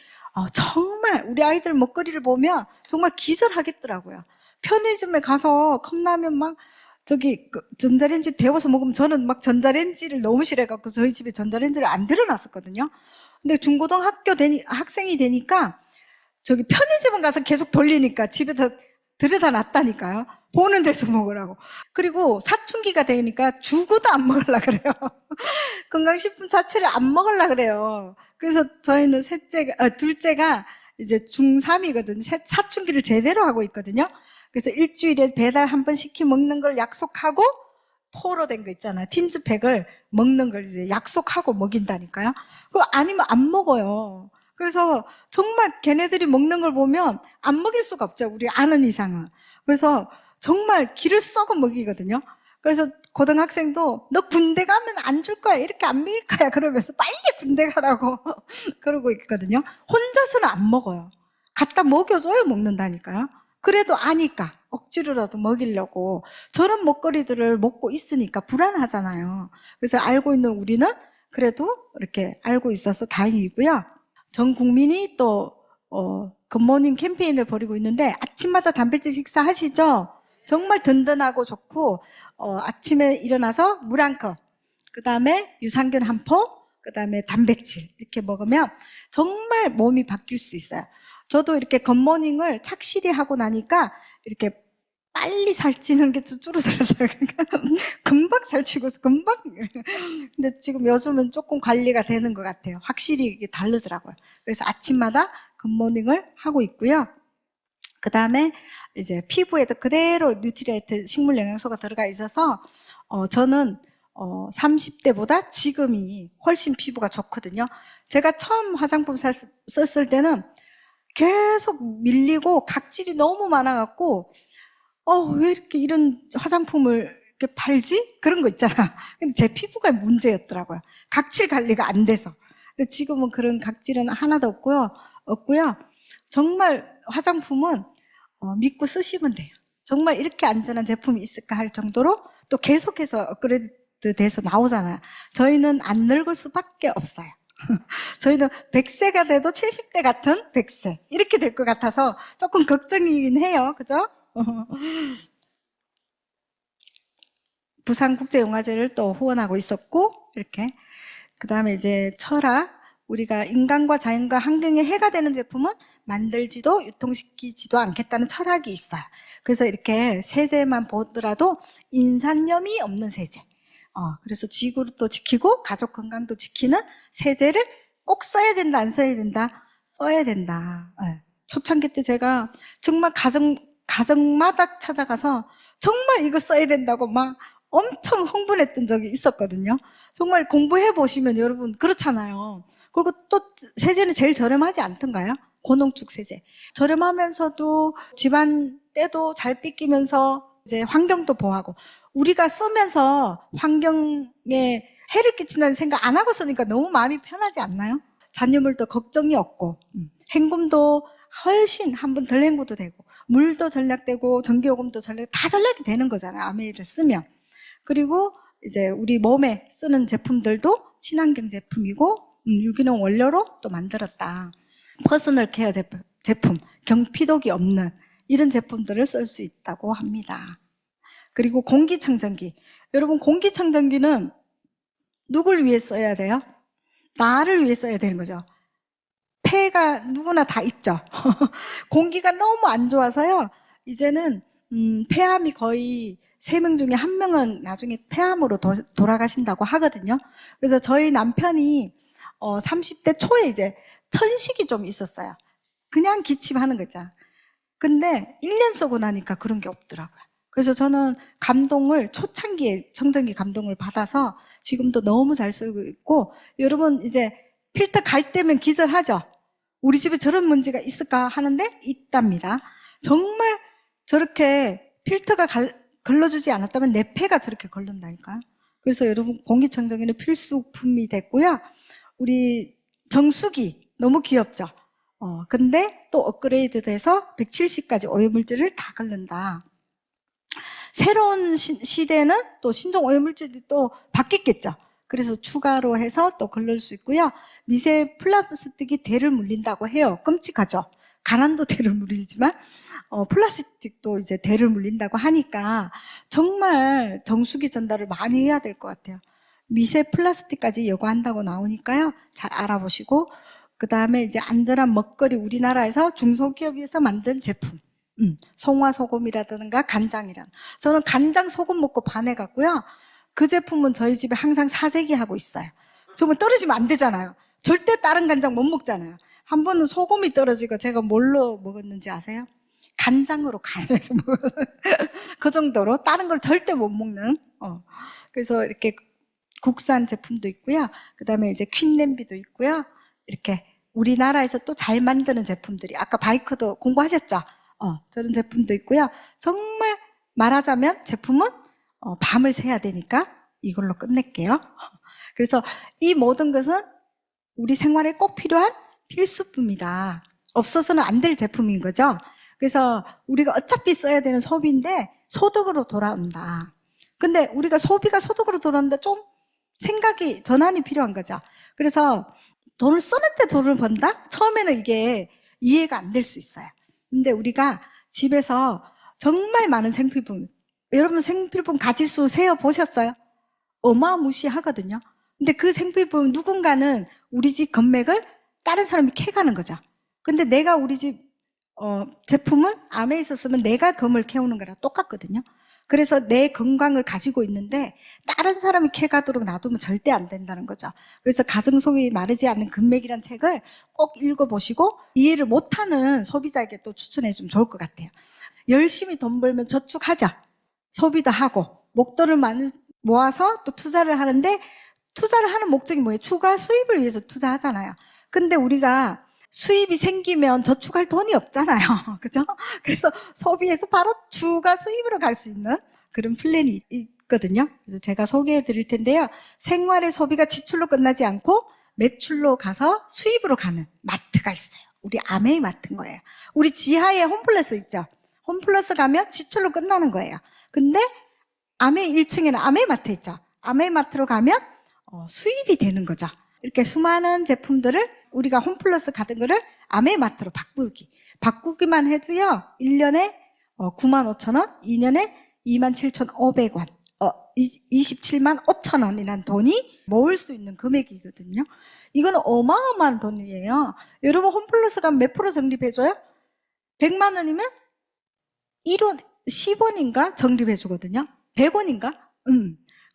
Speaker 1: 정말 우리 아이들 먹거리를 보면 정말 기절하겠더라고요. 편의점에 가서 컵라면 막 전자레인지 데워서 먹으면 저는 막 전자레인지를 너무 싫어해갖고 저희 집에 전자레인지를 안 들여놨었거든요. 근데 중고등학교 학생이 되니까 편의점에 가서 계속 돌리니까 집에다 들여다 놨다니까요. 보는 데서 먹으라고. 그리고 사춘기가 되니까 죽어도 안 먹으려고 그래요. 건강식품 자체를 안 먹으려고 그래요. 그래서 저희는 둘째가 이제 중3이거든요. 사춘기를 제대로 하고 있거든요. 그래서 일주일에 배달 한 번 시켜 먹는 걸 약속하고 포로 된 거 있잖아요. 틴즈팩을 먹는 걸 이제 약속하고 먹인다니까요. 그거 아니면 안 먹어요. 그래서 정말 걔네들이 먹는 걸 보면 안 먹일 수가 없죠. 우리 아는 이상은. 그래서 정말 기를 썩어 먹이거든요. 그래서 고등학생도 너 군대 가면 안 줄 거야. 이렇게 안 먹일 거야. 그러면서 빨리 군대 가라고 그러고 있거든요. 혼자서는 안 먹어요. 갖다 먹여줘야 먹는다니까요. 그래도 아니까 억지로라도 먹이려고 저런 먹거리들을 먹고 있으니까 불안하잖아요. 그래서 알고 있는 우리는 그래도 이렇게 알고 있어서 다행이고요. 전 국민이 또 굿모닝 캠페인을 벌이고 있는데 아침마다 단백질 식사 하시죠? 정말 든든하고 좋고 아침에 일어나서 물 한 컵, 그 다음에 유산균 한 포, 그 다음에 단백질 이렇게 먹으면 정말 몸이 바뀔 수 있어요. 저도 이렇게 굿모닝을 착실히 하고 나니까 이렇게 빨리 살찌는 게 줄어들어요. 금방 살찌고 금방. 근데 지금 요즘은 조금 관리가 되는 것 같아요. 확실히 이게 다르더라고요. 그래서 아침마다 굿모닝을 하고 있고요. 그 다음에 이제 피부에도 그대로 뉴트리에이트 식물 영양소가 들어가 있어서 저는 30대보다 지금이 훨씬 피부가 좋거든요. 제가 처음 화장품 썼을 때는 계속 밀리고 각질이 너무 많아갖고 왜 이렇게 이런 화장품을 이렇게 팔지? 그런 거 있잖아. 근데 제 피부가 문제였더라고요. 각질 관리가 안 돼서. 근데 지금은 그런 각질은 하나도 없고요. 정말 화장품은 믿고 쓰시면 돼요. 정말 이렇게 안전한 제품이 있을까 할 정도로 또 계속해서 업그레이드 돼서 나오잖아요. 저희는 안 늙을 수밖에 없어요. 저희는 100세가 돼도 70대 같은 100세 이렇게 될 것 같아서 조금 걱정이긴 해요. 그죠? 부산국제영화제를 또 후원하고 있었고 이렇게 그 다음에 이제 철학 우리가 인간과 자연과 환경에 해가 되는 제품은 만들지도 유통시키지도 않겠다는 철학이 있어요. 그래서 이렇게 세제만 보더라도 인산염이 없는 세제 그래서 지구를 또 지키고 가족 건강도 지키는 세제를 꼭 써야 된다 안 써야 된다? 써야 된다. 초창기 때 제가 정말 가정마다 찾아가서 정말 이거 써야 된다고 막 엄청 흥분했던 적이 있었거든요. 정말 공부해 보시면 여러분 그렇잖아요. 그리고 또 세제는 제일 저렴하지 않던가요? 고농축 세제. 저렴하면서도 집안 때도 잘 삐끼면서 이제 환경도 보호하고 우리가 쓰면서 환경에 해를 끼친다는 생각 안 하고 쓰니까 너무 마음이 편하지 않나요? 잔여물도 걱정이 없고 헹굼도 훨씬 한 번 덜 헹궈도 되고 물도 절약되고 전기요금도 다 절약이 되는 거잖아요. 아메이를 쓰면. 그리고 이제 우리 몸에 쓰는 제품들도 친환경 제품이고 유기농 원료로 또 만들었다. 퍼스널 케어 제품, 경피독이 없는 이런 제품들을 쓸 수 있다고 합니다. 그리고 공기청정기. 여러분 공기청정기는 누굴 위해 써야 돼요? 나를 위해 써야 되는 거죠. 폐가 누구나 다 있죠. 공기가 너무 안 좋아서요. 이제는 폐암이 거의 3명 중에 1명은 나중에 폐암으로 돌아가신다고 하거든요. 그래서 저희 남편이 30대 초에 이제 천식이 좀 있었어요. 그냥 기침하는 거죠. 근데 1년 쓰고 나니까 그런 게 없더라고요. 그래서 저는 감동을 초창기에 청정기 감동을 받아서 지금도 너무 잘 쓰고 있고, 여러분 이제 필터 갈 때면 기절하죠. 우리 집에 저런 문제가 있을까 하는데 있답니다. 정말 저렇게 필터가 걸러주지 않았다면 내 폐가 저렇게 걸른다니까요. 그래서 여러분 공기청정기는 필수품이 됐고요. 우리 정수기 너무 귀엽죠. 근데 또 업그레이드 돼서 170까지 오염물질을 다 걸른다. 새로운 시대는 또 신종 오염물질이 또 바뀌겠죠. 그래서 추가로 해서 또 걸릴 수 있고요. 미세 플라스틱이 대를 물린다고 해요. 끔찍하죠. 가난도 대를 물리지만 플라스틱도 이제 대를 물린다고 하니까 정말 정수기 전달을 많이 해야 될 것 같아요. 미세 플라스틱까지 예고한다고 나오니까요. 잘 알아보시고, 그 다음에 이제 안전한 먹거리, 우리나라에서 중소기업에서 만든 제품, 송화소금이라든가 간장이란. 저는 간장 소금 먹고 반해갖고요. 그 제품은 저희 집에 항상 사재기 하고 있어요. 정말 떨어지면 안 되잖아요. 절대 다른 간장 못 먹잖아요. 한 번은 소금이 떨어지고 제가 뭘로 먹었는지 아세요? 간장으로 간해서 먹었어요. 그 정도로 다른 걸 절대 못 먹는. 그래서 이렇게 국산 제품도 있고요. 그 다음에 이제 퀸 냄비도 있고요. 이렇게 우리나라에서 또 잘 만드는 제품들이, 아까 바이크도 공부하셨죠? 저런 제품도 있고요. 정말 말하자면 제품은 밤을 새야 되니까 이걸로 끝낼게요. 그래서 이 모든 것은 우리 생활에 꼭 필요한 필수품이다. 없어서는 안 될 제품인 거죠. 그래서 우리가 어차피 써야 되는 소비인데 소득으로 돌아온다. 근데 우리가 소비가 소득으로 돌아오는데 좀 생각이 전환이 필요한 거죠. 그래서 돈을 쓰는데 돈을 번다? 처음에는 이게 이해가 안 될 수 있어요. 근데 우리가 집에서 정말 많은 생필품, 여러분 생필품 가지수 세어보셨어요? 어마무시하거든요. 근데 그 생필품 누군가는 우리 집 건맥을 다른 사람이 캐가는 거죠. 근데 내가 우리 집 제품을 암에 있었으면 내가 검을 캐오는 거랑 똑같거든요. 그래서 내 건강을 가지고 있는데 다른 사람이 캐가도록 놔두면 절대 안 된다는 거죠. 그래서 가정속이 마르지 않는 금맥이란 책을 꼭 읽어보시고 이해를 못하는 소비자에게 또 추천해주면 좋을 것 같아요. 열심히 돈 벌면 저축하자. 소비도 하고 목돈을 모아서 또 투자를 하는데, 투자를 하는 목적이 뭐예요? 추가 수입을 위해서 투자하잖아요. 근데 우리가 수입이 생기면 저축할 돈이 없잖아요. 그죠? 그래서 소비에서 바로 추가 수입으로 갈 수 있는 그런 플랜이 있거든요. 그래서 제가 소개해 드릴 텐데요. 생활의 소비가 지출로 끝나지 않고 매출로 가서 수입으로 가는 마트가 있어요. 우리 아메이 마트인 거예요. 우리 지하에 홈플러스 있죠? 홈플러스 가면 지출로 끝나는 거예요. 근데 아메이 1층에는 아메이 마트 있죠? 아메이 마트로 가면 수입이 되는 거죠. 이렇게 수많은 제품들을 우리가 홈플러스 가던 거를 아메마트로 바꾸기만 해도요, 1년에 95,000원, 2년에 27,500원, 27만 5천원이라는 돈이 모을 수 있는 금액이거든요. 이건 어마어마한 돈이에요. 여러분 홈플러스 가면 몇 프로 적립해줘요? 100만 원이면 1원, 10원인가 적립해주거든요. 100원인가?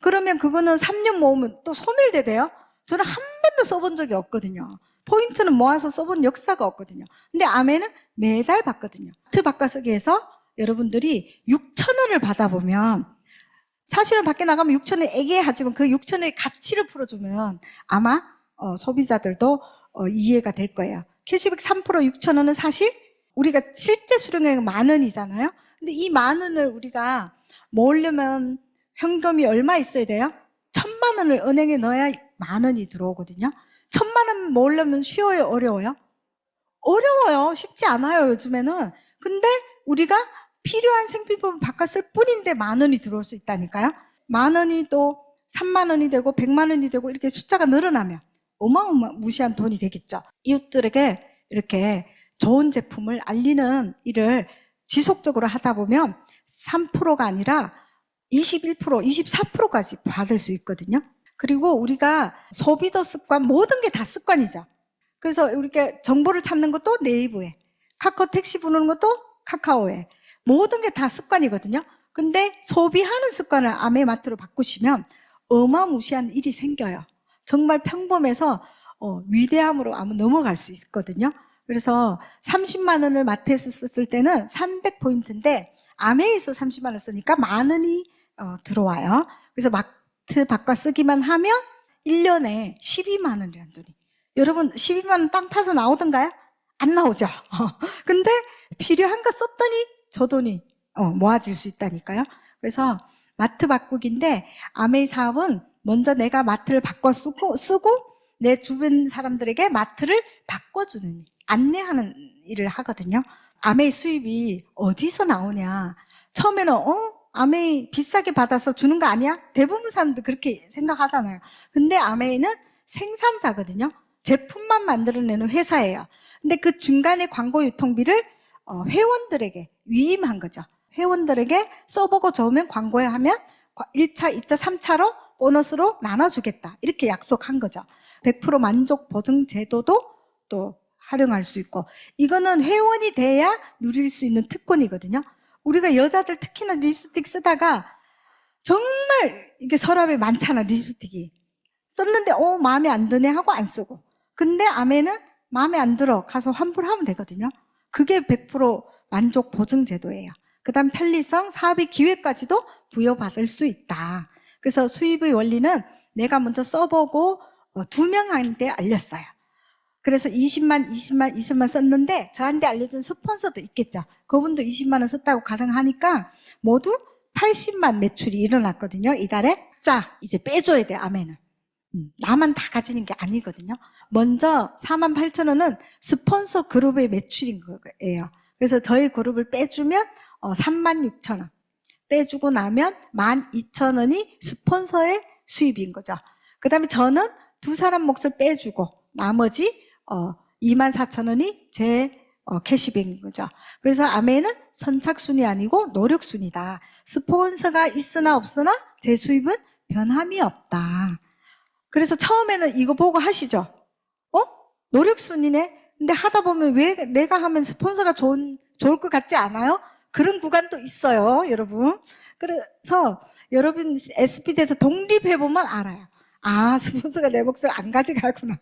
Speaker 1: 그러면 그거는 3년 모으면 또 소멸돼 돼요. 저는 한 번도 써본 적이 없거든요. 포인트는 모아서 써본 역사가 없거든요. 근데 아메는 매달 받거든요. 마트 바꿔쓰기 해서 여러분들이 6,000원을 받아보면, 사실은 밖에 나가면 6,000원 애기하지만 그 6,000원의 가치를 풀어주면 아마 소비자들도 이해가 될 거예요. 캐시백 3% 6,000원은 사실 우리가 실제 수령액은 10,000원이잖아요. 근데 이 10,000원을 우리가 모으려면 현금이 얼마 있어야 돼요? 1,000만 원을 은행에 넣어야 10,000원이 들어오거든요. 1,000만 원 모으려면 쉬워요? 어려워요? 어려워요. 쉽지 않아요, 요즘에는. 근데 우리가 필요한 생필품을 바꿨을 뿐인데 10,000원이 들어올 수 있다니까요. 10,000원이 또 3만 원이 되고 100만 원이 되고 이렇게 숫자가 늘어나면 어마어마무시한 돈이 되겠죠. 이웃들에게 이렇게 좋은 제품을 알리는 일을 지속적으로 하다 보면 3%가 아니라 21%, 24%까지 받을 수 있거든요. 그리고 우리가 소비도 습관, 모든 게 다 습관이죠. 그래서 이렇게 정보를 찾는 것도 네이버에, 카카오 택시 부르는 것도 카카오에, 모든 게 다 습관이거든요. 근데 소비하는 습관을 아메마트로 바꾸시면 어마무시한 일이 생겨요. 정말 평범해서 위대함으로 아마 넘어갈 수 있거든요. 그래서 30만 원을 마트에서 썼을 때는 300포인트인데 아메에서 30만 원 쓰니까 만 원이 들어와요. 그래서 마트 바꿔 쓰기만 하면 1년에 12만 원이라는 돈이. 여러분 12만 원 땅 파서 나오던가요? 안 나오죠. 근데 필요한 거 썼더니 저 돈이 모아질 수 있다니까요. 그래서 마트 바꾸기인데 아메이 사업은 먼저 내가 마트를 바꿔 쓰고 내 주변 사람들에게 마트를 바꿔주는 일, 안내하는 일을 하거든요. 아메이 수입이 어디서 나오냐. 처음에는 아메이 비싸게 받아서 주는 거 아니야? 대부분 사람들 그렇게 생각하잖아요. 근데 아메이는 생산자거든요. 제품만 만들어내는 회사예요. 근데 그 중간에 광고 유통비를 회원들에게 위임한 거죠. 회원들에게 써보고 좋으면 광고에 하면 1차, 2차, 3차로 보너스로 나눠주겠다. 이렇게 약속한 거죠. 100% 만족 보증 제도도 또 활용할 수 있고, 이거는 회원이 돼야 누릴 수 있는 특권이거든요. 우리가 여자들 특히나 립스틱 쓰다가 정말 이게 서랍에 많잖아, 립스틱이. 썼는데 마음에 안 드네 하고 안 쓰고. 근데 아메는 마음에 안 들어 가서 환불하면 되거든요. 그게 100% 만족 보증 제도예요. 그다음 편리성, 사업의 기회까지도 부여받을 수 있다. 그래서 수입의 원리는 내가 먼저 써보고 2명한테 알렸어요. 그래서 20만 썼는데 저한테 알려준 스폰서도 있겠죠. 그분도 20만 원 썼다고 가정하니까 모두 80만 매출이 일어났거든요. 이달에. 자, 이제 빼줘야 돼, 아메는. 나만 다 가지는 게 아니거든요. 먼저 48,000원은 스폰서 그룹의 매출인 거예요. 그래서 저희 그룹을 빼주면 36,000원. 빼주고 나면 12,000원이 스폰서의 수입인 거죠. 그 다음에 저는 두 사람 몫을 빼주고 나머지 24,000원이 제 캐시백인 거죠. 그래서 아메는 선착순이 아니고 노력순이다. 스폰서가 있으나 없으나 제 수입은 변함이 없다. 그래서 처음에는 이거 보고 하시죠. 노력순이네? 근데 하다 보면 왜 내가 하면 스폰서가 좋을 것 같지 않아요? 그런 구간도 있어요, 여러분. 그래서 여러분 SPD에서 독립해보면 알아요. 아, 스폰서가 내 몫을 안 가져가구나.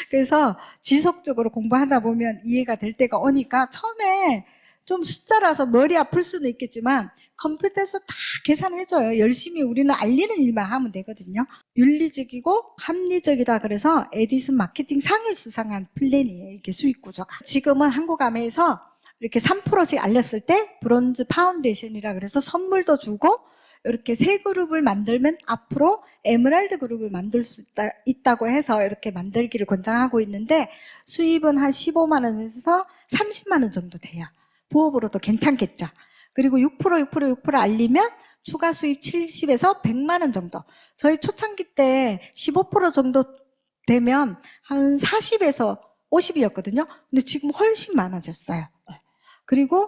Speaker 1: 그래서 지속적으로 공부하다 보면 이해가 될 때가 오니까 처음에 좀 숫자라서 머리 아플 수는 있겠지만 컴퓨터에서 다 계산해줘요. 열심히 우리는 알리는 일만 하면 되거든요. 윤리적이고 합리적이다 그래서 에디슨 마케팅 상을 수상한 플랜이에요. 이게 수익 구조가. 지금은 한국아메에서 이렇게 3%씩 알렸을 때 브론즈 파운데이션이라 그래서 선물도 주고 이렇게 세 그룹을 만들면 앞으로 에메랄드 그룹을 만들 수 있다고 해서 이렇게 만들기를 권장하고 있는데 수입은 한 15만 원에서 30만 원 정도 돼요. 부업으로도 괜찮겠죠. 그리고 6% 알리면 추가 수입 70에서 100만 원 정도. 저희 초창기 때 15% 정도 되면 한 40에서 50이었거든요. 근데 지금 훨씬 많아졌어요. 그리고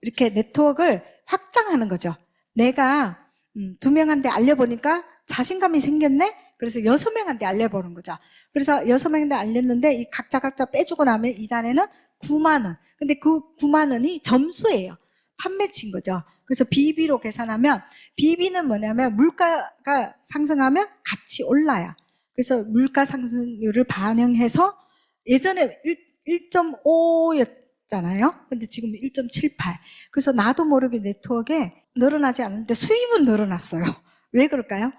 Speaker 1: 이렇게 네트워크를 확장하는 거죠. 내가 2명한테 알려보니까 자신감이 생겼네? 그래서 6명한테 알려보는 거죠. 그래서 6명한테 알렸는데 이 각자 빼주고 나면 이단에는 9만 원. 근데 그 9만 원이 점수예요. 판매치인 거죠. 그래서 BB로 계산하면 BB는 뭐냐면 물가가 상승하면 같이 올라요. 그래서 물가 상승률을 반영해서 예전에 1.5였잖아요. 근데 지금 1.78. 그래서 나도 모르게 네트워크에 늘어나지 않는데 수입은 늘어났어요. 왜 그럴까요?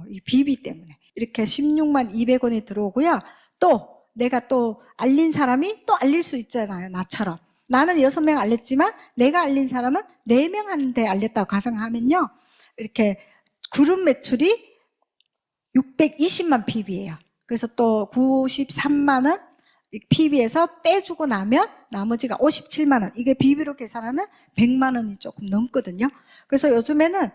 Speaker 1: 이 BB 때문에. 이렇게 16만 200원이 들어오고요. 또 내가 또 알린 사람이 또 알릴 수 있잖아요. 나처럼. 나는 6명 알렸지만 내가 알린 사람은 4명한테 알렸다고 가정하면요. 이렇게 그룹 매출이 620만 PB예요. 그래서 또 93만 원 PB에서 빼주고 나면 나머지가 57만 원. 이게 BB로 계산하면 100만 원이 조금 넘거든요. 그래서 요즘에는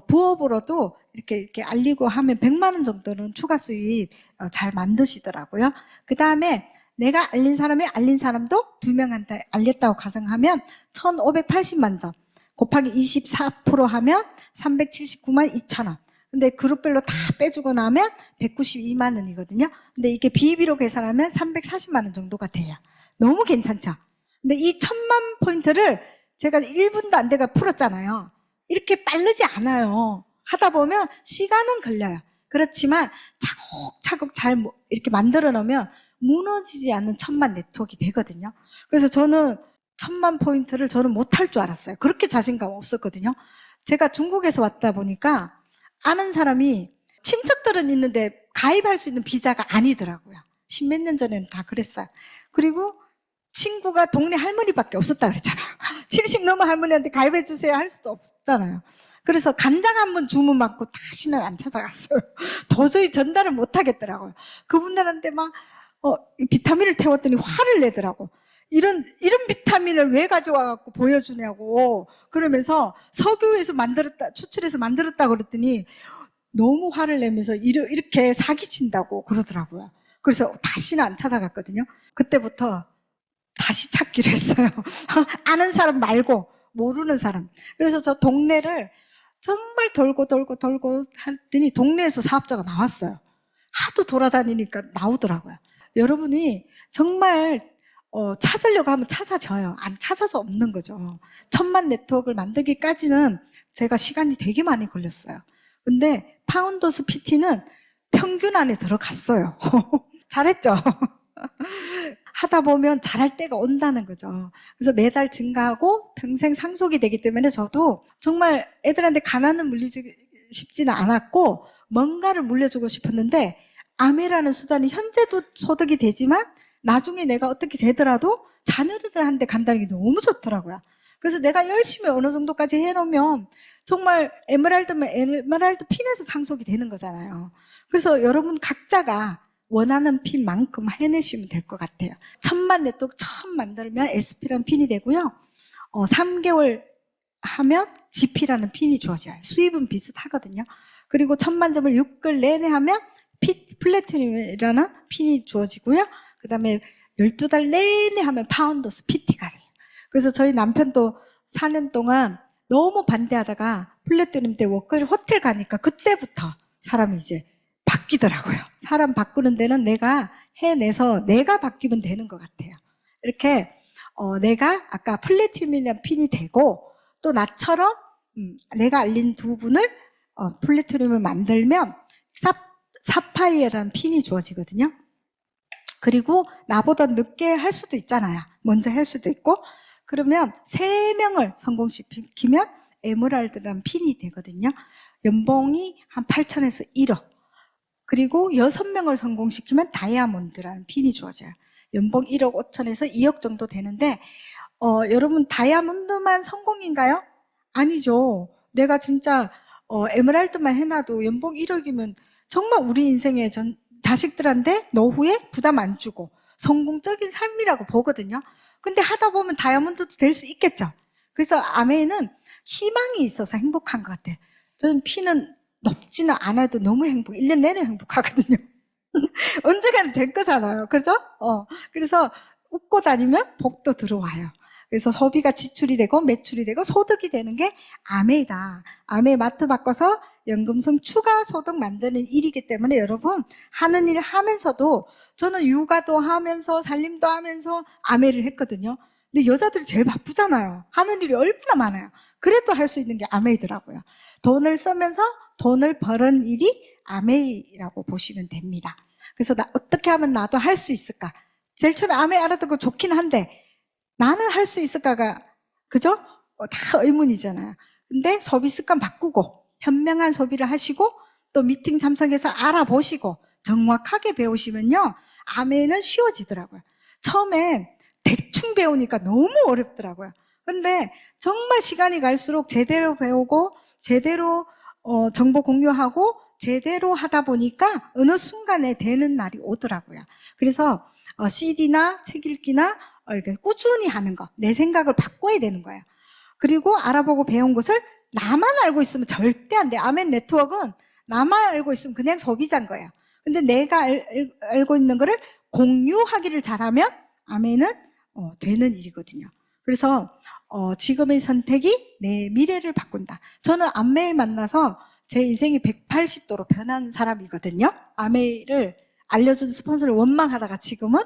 Speaker 1: 부업으로도 이렇게 알리고 하면 100만 원 정도는 추가 수입 잘 만드시더라고요. 그 다음에 내가 알린 사람이 알린 사람도 2명한테 알렸다고 가정하면 1580만 점 곱하기 24% 하면 379만 2천 원. 근데 그룹별로 다 빼주고 나면 192만 원이거든요. 근데 이게 비비로 계산하면 340만 원 정도가 돼요. 너무 괜찮죠? 근데 이 1000만 포인트를 제가 1분도 안 돼가 풀었잖아요. 이렇게 빠르지 않아요. 하다 보면 시간은 걸려요. 그렇지만 차곡차곡 잘 이렇게 만들어 놓으면 무너지지 않는 1000만 네트워크가 되거든요. 그래서 저는 1000만 포인트를 저는 못할 줄 알았어요. 그렇게 자신감 없었거든요. 제가 중국에서 왔다 보니까 아는 사람이 친척들은 있는데 가입할 수 있는 비자가 아니더라고요. 십몇 년 전에는 다 그랬어요. 그리고 친구가 동네 할머니밖에 없었다 그랬잖아요. 70 넘은 할머니한테 가입해 주세요 할 수도 없잖아요. 그래서 간장 한번 주문 받고 다시는 안 찾아갔어요. 도저히 전달을 못 하겠더라고요. 그분들한테 막 비타민을 태웠더니 화를 내더라고. 이런 비타민을 왜 가져와 갖고 보여주냐고 그러면서 석유에서 만들었다, 추출해서 만들었다 그랬더니 너무 화를 내면서 이렇게 사기친다고 그러더라고요. 그래서 다시는 안 찾아갔거든요. 그때부터 다시 찾기로 했어요. 아는 사람 말고 모르는 사람. 그래서 저 동네를 정말 돌고 했더니 동네에서 사업자가 나왔어요. 하도 돌아다니니까 나오더라고요. 여러분이 정말 찾으려고 하면 찾아져요. 안 찾아서 없는 거죠. 1000만 네트워크를 만들기까지는 제가 시간이 되게 많이 걸렸어요. 근데 파운더스 PT는 평균 안에 들어갔어요. 잘했죠? 하다 보면 잘할 때가 온다는 거죠. 그래서 매달 증가하고 평생 상속이 되기 때문에 저도 정말 애들한테 가난을 물리주고 싶지는 않았고 뭔가를 물려주고 싶었는데 아메라는 수단이 현재도 소득이 되지만 나중에 내가 어떻게 되더라도 자녀들한테 간다는 게 너무 좋더라고요. 그래서 내가 열심히 어느 정도까지 해놓으면 정말 에메랄드면 에메랄드 핀에서 상속이 되는 거잖아요. 그래서 여러분 각자가 원하는 핀만큼 해내시면 될 것 같아요. 1000만 네트워크 처음 만들면 SP라는 핀이 되고요. 3개월 하면 GP라는 핀이 주어져요. 수입은 비슷하거든요. 그리고 1000만 점을 6개월 내내 하면 플래티늄이라는 핀이 주어지고요. 그 다음에 12달 내내 하면 파운더스 PT가 돼요. 그래서 저희 남편도 4년 동안 너무 반대하다가 플래티늄 때 워커힐 호텔 가니까 그때부터 사람이 이제 바뀌더라고요. 사람 바꾸는 데는 내가 해내서 내가 바뀌면 되는 것 같아요. 이렇게 내가 아까 플래티늄이라는 핀이 되고 또 나처럼 내가 알린 두 분을 플래티늄을 만들면 사파이어라는 핀이 주어지거든요. 그리고 나보다 늦게 할 수도 있잖아요. 먼저 할 수도 있고 그러면 3명을 성공시키면 에메랄드라는 핀이 되거든요. 연봉이 한 8천에서 1억. 그리고 6명을 성공시키면 다이아몬드라는 핀이 주어져요. 연봉 1억 5천에서 2억 정도 되는데 여러분 다이아몬드만 성공인가요? 아니죠. 내가 진짜 에메랄드만 해놔도 연봉 1억이면 정말 우리 인생의 자식들한테 노후에 부담 안 주고 성공적인 삶이라고 보거든요. 근데 하다 보면 다이아몬드도 될 수 있겠죠. 그래서 아메는 희망이 있어서 행복한 것 같아요. 저는 피는 높지는 않아도 너무 1년 내내 행복하거든요. 언젠가는 될 거잖아요. 그죠? 그래서 웃고 다니면 복도 들어와요. 그래서 소비가 지출이 되고 매출이 되고 소득이 되는 게 아메이다. 아메 마트 바꿔서 연금성 추가 소득 만드는 일이기 때문에 여러분 하는 일 하면서도 저는 육아도 하면서 살림도 하면서 아메를 했거든요. 근데 여자들이 제일 바쁘잖아요. 하는 일이 얼마나 많아요. 그래도 할 수 있는 게 아메이더라고요. 돈을 쓰면서 돈을 버는 일이 아메이라고 보시면 됩니다. 그래서 어떻게 하면 나도 할 수 있을까? 제일 처음에 아메이 알아듣고 좋긴 한데 나는 할 수 있을까가 그죠? 다 의문이잖아요. 근데 소비 습관 바꾸고 현명한 소비를 하시고 또 미팅 참석해서 알아보시고 정확하게 배우시면요 아메이는 쉬워지더라고요. 처음엔 대충 배우니까 너무 어렵더라고요. 근데 정말 시간이 갈수록 제대로 배우고 제대로 정보 공유하고 제대로 하다 보니까 어느 순간에 되는 날이 오더라고요. 그래서 CD나 책 읽기나 이렇게 꾸준히 하는 거, 내 생각을 바꿔야 되는 거예요. 그리고 알아보고 배운 것을 나만 알고 있으면 절대 안 돼. 아멘 네트워크는 나만 알고 있으면 그냥 소비자인 거예요. 근데 내가 알고 있는 거를 공유하기를 잘하면 아멘은 되는 일이거든요. 그래서 지금의 선택이 내 미래를 바꾼다. 저는 아메이 만나서 제 인생이 180도로 변한 사람이거든요. 아메이를 알려준 스폰서를 원망하다가 지금은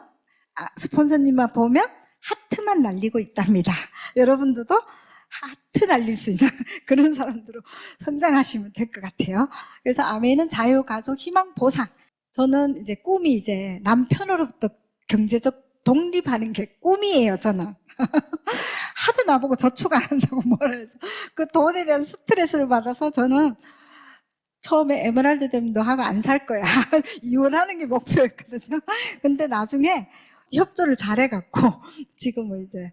Speaker 1: 스폰서님만 보면 하트만 날리고 있답니다. 여러분들도 하트 날릴 수 있는 그런 사람들로 성장하시면 될 것 같아요. 그래서 아메이는 자유, 가족, 희망, 보상. 저는 이제 꿈이 이제 남편으로부터 경제적 독립하는 게 꿈이에요, 저는. 하도 나보고 저축 안 한다고 뭐라 해서 그 돈에 대한 스트레스를 받아서 저는 처음에 에메랄드 되면 너하고 안 살 거야. 이혼하는 게 목표였거든요. 근데 나중에 협조를 잘해갖고 지금은 이제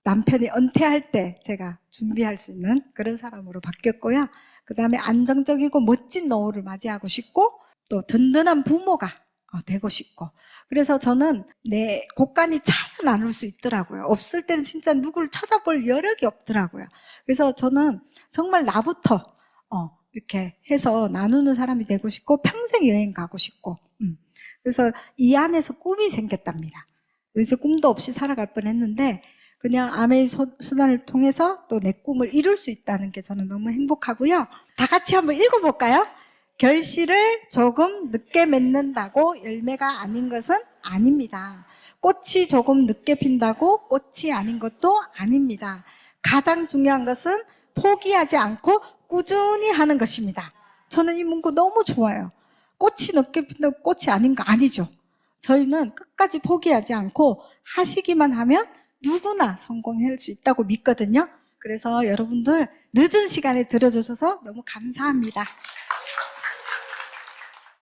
Speaker 1: 남편이 은퇴할 때 제가 준비할 수 있는 그런 사람으로 바뀌었고요. 그 다음에 안정적이고 멋진 노후를 맞이하고 싶고 또 든든한 부모가 되고 싶고, 그래서 저는 내 곳간이 차야 나눌 수 있더라고요. 없을 때는 진짜 누구를 찾아볼 여력이 없더라고요. 그래서 저는 정말 나부터 이렇게 해서 나누는 사람이 되고 싶고 평생 여행 가고 싶고, 그래서 이 안에서 꿈이 생겼답니다. 그래서 꿈도 없이 살아갈 뻔했는데 그냥 아메이 수단을 통해서 또 내 꿈을 이룰 수 있다는 게 저는 너무 행복하고요. 다 같이 한번 읽어볼까요? 결실을 조금 늦게 맺는다고 열매가 아닌 것은 아닙니다. 꽃이 조금 늦게 핀다고 꽃이 아닌 것도 아닙니다. 가장 중요한 것은 포기하지 않고 꾸준히 하는 것입니다. 저는 이 문구 너무 좋아요. 꽃이 늦게 핀다고 꽃이 아닌 거 아니죠. 저희는 끝까지 포기하지 않고 하시기만 하면 누구나 성공할 수 있다고 믿거든요. 그래서 여러분들 늦은 시간에 들어주셔서 너무 감사합니다.